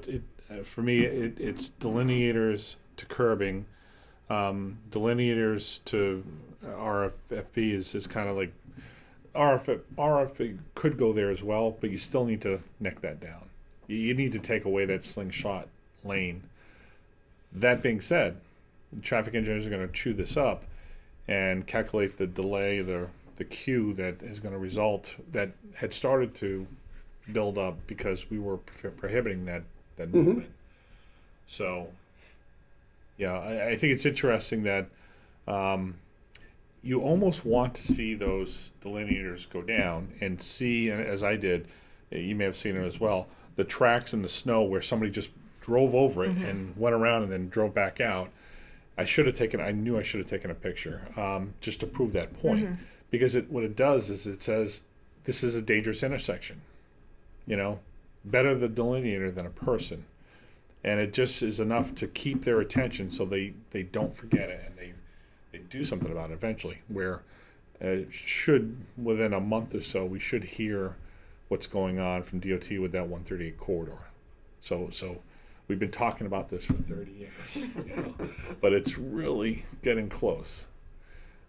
for me it's delineators to curbing, delineators to RFB is kind of like RFB could go there as well, but you still need to neck that down. You need to take away that slingshot lane. That being said, traffic engineers are going to chew this up and calculate the delay, the queue that is going to result, that had started to build up because we were prohibiting that movement. So, yeah, I think it's interesting that you almost want to see those delineators go down and see, and as I did, you may have seen it as well, the tracks in the snow where somebody just drove over it and went around and then drove back out. I knew I should have taken a picture just to prove that point. Because what it does is it says, this is a dangerous intersection. Better the delineator than a person. And it just is enough to keep their attention so they don't forget it and they do something about it eventually, where should, within a month or so, we should hear what's going on from DOT with that 138 corridor. So we've been talking about this for 30 years, you know, but it's really getting close.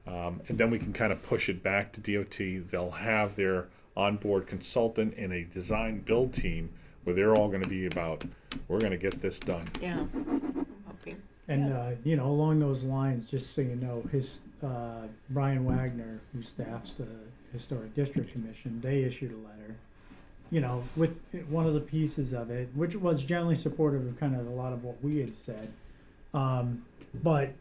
And then we can kind of push it back to DOT. They'll have their onboard consultant and a design build team where they're all going to be about, we're going to get this done. Yeah. I'm hoping. And, you know, along those lines, just so you know, Brian Wagner, who staffs the Historic District Commission, they issued a letter, you know, with one of the pieces of it, which was generally supportive of kind of a lot of what we had said, but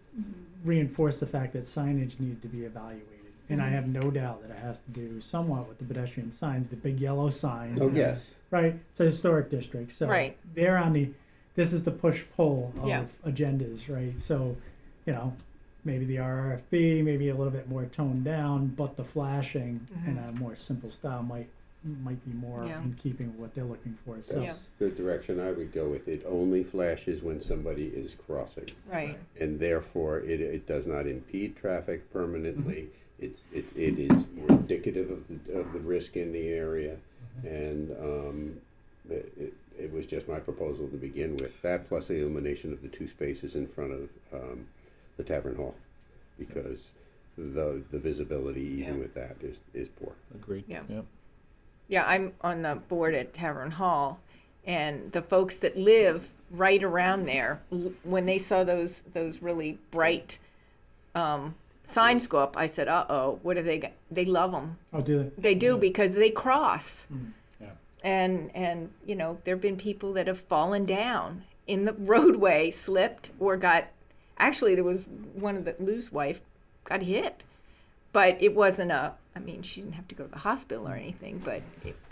reinforced the fact that signage needed to be evaluated. And I have no doubt that it has to do somewhat with the pedestrian signs, the big yellow signs. Oh, yes. Right, it's a historic district, so Right. they're on this is the push-pull of Yeah. agendas, right? So, you know, maybe the RRFB, maybe a little bit more toned down, but the flashing in a more simple style might be more Yeah. in keeping with what they're looking for. So, Yeah. That's the direction I would go with. It only flashes when somebody is crossing. Right. And therefore, it does not impede traffic permanently. It is more indicative of the risk in the area. And it was just my proposal to begin with. That plus the illumination of the two spaces in front of the Tavern Hall. Because the visibility even Yeah. with that is poor. Agreed. Yeah. Yep. Yeah, I'm on the board at Tavern Hall, and the folks that live right around there, when they saw those really bright signs go up, I said, "Uh-oh, what are they? They love them. I'll do it. They do because they cross." Yeah. And you know, there've been people that have fallen down in the roadway, slipped, or got. Actually, there was one of Lou's wife got hit, but it wasn't I mean, she didn't have to go to the hospital or anything, but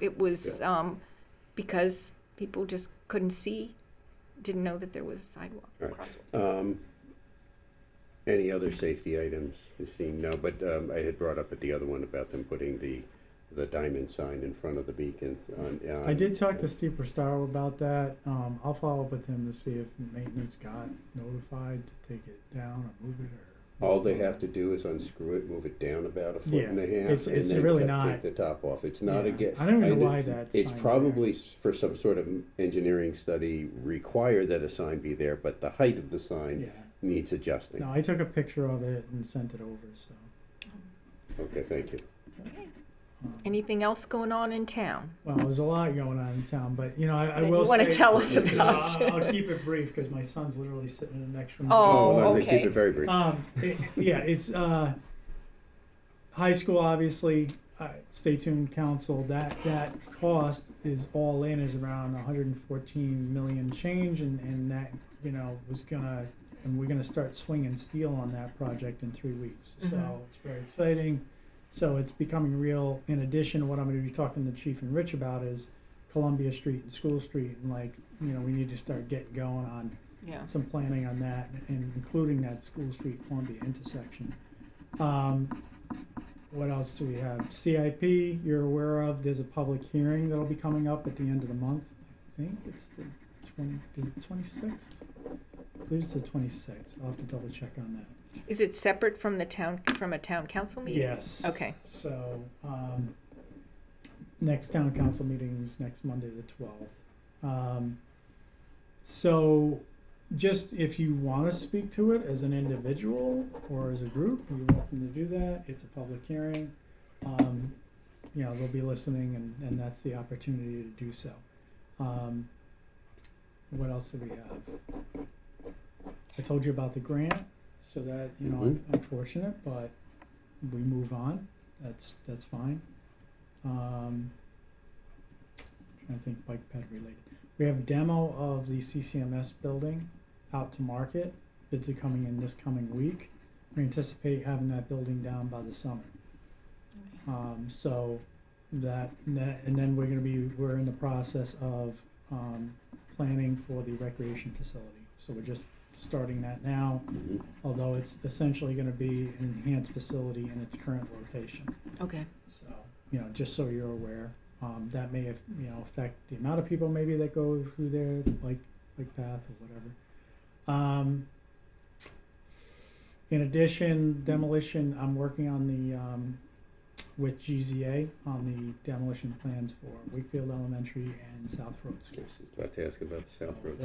it was because people just couldn't see, didn't know that there was a sidewalk. Right. Crosswalk. Any other safety items you've seen? No, but I had brought up at the other one about them putting the diamond sign in front of the beacon. I did talk to Steve Prostaro about that. I'll follow up with him to see if maintenance got notified to take it down or move it or. All they have to do is unscrew it, move it down about a foot and a half, it's and then really take the top off. It's not Yeah. a I don't even know why that It's sign's probably for some sort of engineering study required that a sign be there, but the height of the sign Yeah. needs adjusting. No, I took a picture of it and sent it over, so. Okay, thank you. Anything else going on in town? Well, there's a lot going on in town, but, you know, I That will you want to say- tell us you know, about? I'll keep it brief, because my son's literally sitting in the next room. Oh, I'm gonna okay. keep it very brief. It's high school, obviously, stay tuned, council, that cost is all in, is around 114 million change, and that, you know, and we're gonna start swinging steel on that project in 3 weeks. So it's very exciting. So it's becoming real. In addition, what I'm gonna be talking to Chief and Rich about is Columbia Street and School Street, and we need to start getting going on Yeah. some planning on that, and including that School Street Columbia intersection. What else do we have? CIP, you're aware of, there's a public hearing that'll be coming up at the end of the month. I think it's the 26th? I believe it's the 26th. I'll have to double check on that. Is it separate from a town council meeting? Yes. Okay. So, next town council meeting is next Monday, the 12th. So, just if you want to speak to it as an individual or as a group, you're welcome to do that. It's a public hearing. They'll be listening, and that's the opportunity to do so. What else do we have? I told you about the grant, so that, unfortunate, but we move on. That's fine. Trying to think bike ped related. We have a demo of the CCMS building out to market. Bids are coming in this coming week. We anticipate having that building down by the summer. So that and then we're in the process of planning for the recreation facility. So we're just starting that now, although it's essentially going to be an enhanced facility in its current location. Okay. So, just so you're aware, that may have, affect the amount of people maybe that go through there, like path or whatever. In addition, demolition, I'm working on the, with GZA on the demolition plans for Wakefield Elementary and South Road I School. was just about to ask about the South Road.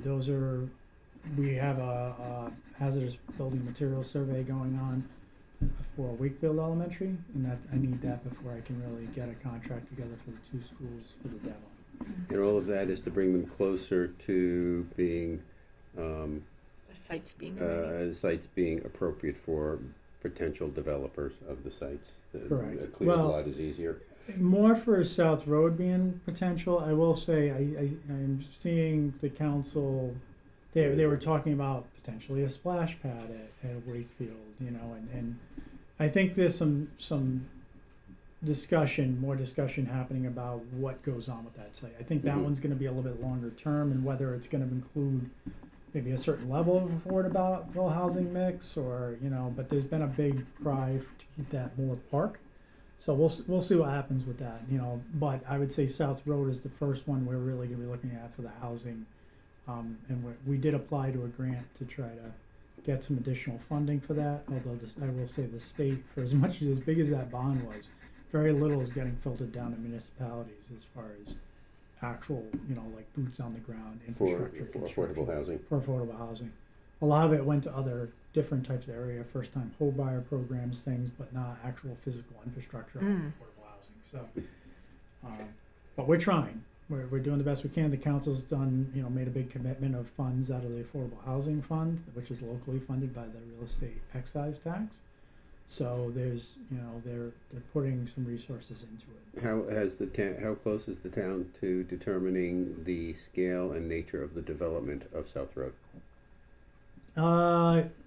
Those are, we have a hazardous building material survey going on for Wakefield Elementary, and that, I need that before I can really get a contract together for the two schools for the demo. And all of that is to bring them closer to being, The site's being ready. sites being appropriate for potential developers of the sites. Correct. A clear Well, lot is easier. More for South Road being potential, I will say, I'm seeing the council, they were talking about potentially a splash pad at Wakefield, you know, and I think there's some more discussion happening about what goes on with that site. I think that Mhm. one's gonna be a little bit longer term, and whether it's gonna include maybe a certain level of affordable housing mix, or, you know, but there's been a big cry to keep that more park. So we'll see what happens with that, you know, but I would say South Road is the first one we're really gonna be looking at for the housing. And we did apply to a grant to try to get some additional funding for that, although I will say the state, for as much as big as that bond was, very little is getting filtered down to municipalities as far as actual, you know, like boots on the ground For infrastructure construction. affordable housing. For affordable housing. A lot of it went to other different types of area, first time home buyer programs, things, but not actual physical infrastructure on affordable housing, so. But we're trying, we're doing the best we can. The council's done, you know, made a big commitment of funds out of the Affordable Housing Fund, which is locally funded by the real estate excise tax. So there's, you know, they're putting some resources into it. How close is the town to determining the scale and nature of the development of South Road?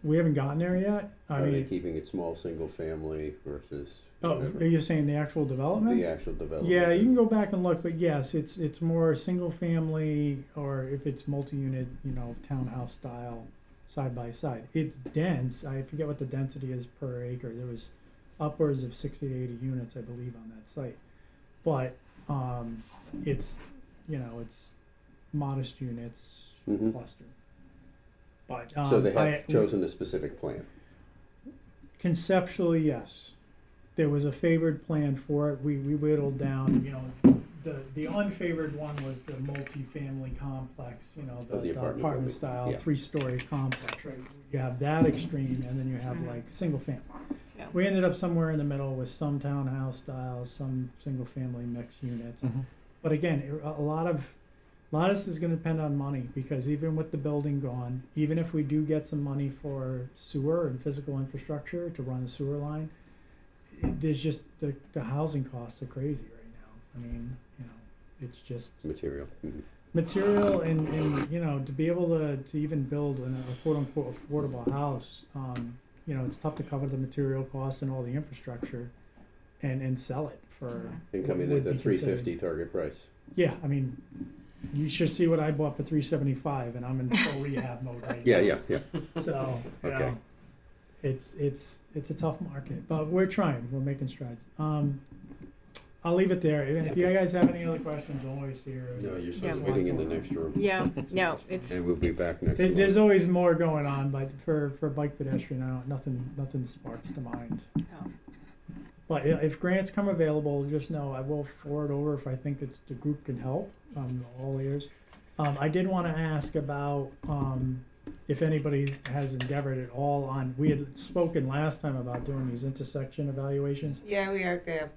We haven't gotten there yet. I Are they mean, keeping it small, single family versus oh, whatever? are you saying the actual development? The actual development? Yeah, you can go back and look, but yes, it's more single family, or if it's multi-unit, you know, townhouse style, side by side. It's dense. I forget what the density is per acre. There was upwards of 60 to 80 units, I believe, on that site. But it's, you know, it's modest units Mhm. clustered. But So they have chosen a specific plan. conceptually, yes. There was a favored plan for it. We whittled down, you know, the unfavored one was the multifamily complex, you know, Oh, the the apartment apartment building, style, yeah. 3-story complex, right? You have that extreme, and then you have like single family. Yeah. We ended up somewhere in the middle with some townhouse styles, some single family mixed units. But again, a lot of this is gonna depend on money, because even with the building gone, even if we do get some money for sewer and physical infrastructure to run the sewer line, there's just, the housing costs are crazy right now. I mean, you know, it's just Material. Mhm. material, and, you know, to be able to even build a quote-unquote affordable house, you know, it's tough to cover the material costs and all the infrastructure and sell it for. And come what in would at the be considered- $350 target price. Yeah, I mean, you should see what I bought for $375, and I'm in full rehab mode right now. Yeah. So, you Okay. know, it's a tough market, but we're trying, we're making strides. I'll leave it there. If you guys have any other questions, always here. No, you're Yeah. just waiting in the next room. Yeah, no, it's. And we'll be back next There's month. always more going on, but for bike pedestrian, nothing sparks to mind. No. But if grants come available, just know I will forward over if I think the group can help. All ears. I did want to ask about if anybody has endeavored at all on. We had spoken last time about doing these intersection evaluations, Yeah, we are there.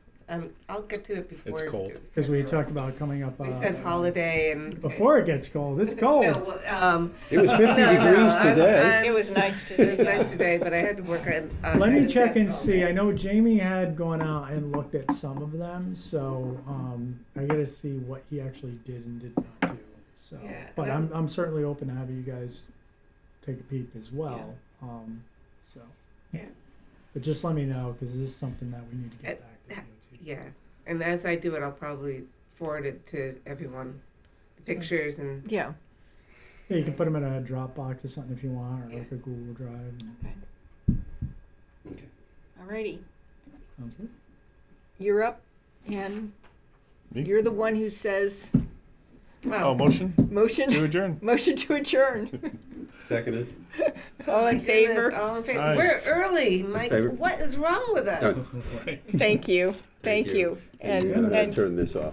I'll get to it before. It's cold. because we had talked about coming up. We said holiday and. Before it gets cold. It's cold. No, It was 50 no, degrees I'm- today. I'm- It was nice It was to. nice today, but I had to work on. Let I me had a check and desk all see. day. I know Jamie had gone out and looked at some of them, so I gotta see what he actually did and did not do. So, Yeah, but and I'm certainly open to having you guys take a peep as well. So. Yeah. But just let me know, because this is something that we need to get back to you. Yeah, and as I do it, I'll probably forward it to everyone, the pictures and. Yeah. Yeah, you can put them in a Dropbox or something if you want, or Yeah. like a Google Drive. Alrighty, Sounds good. you're up, and Me? you're the one who says Oh, motion to Motion, adjourn. motion to adjourn. Seconded? All in favor? Goodness, all in favor. Aye. We're early, Mike. favor? What is wrong with us? Done. Thank you, thank you. you. And, And I'm gonna and turn this off.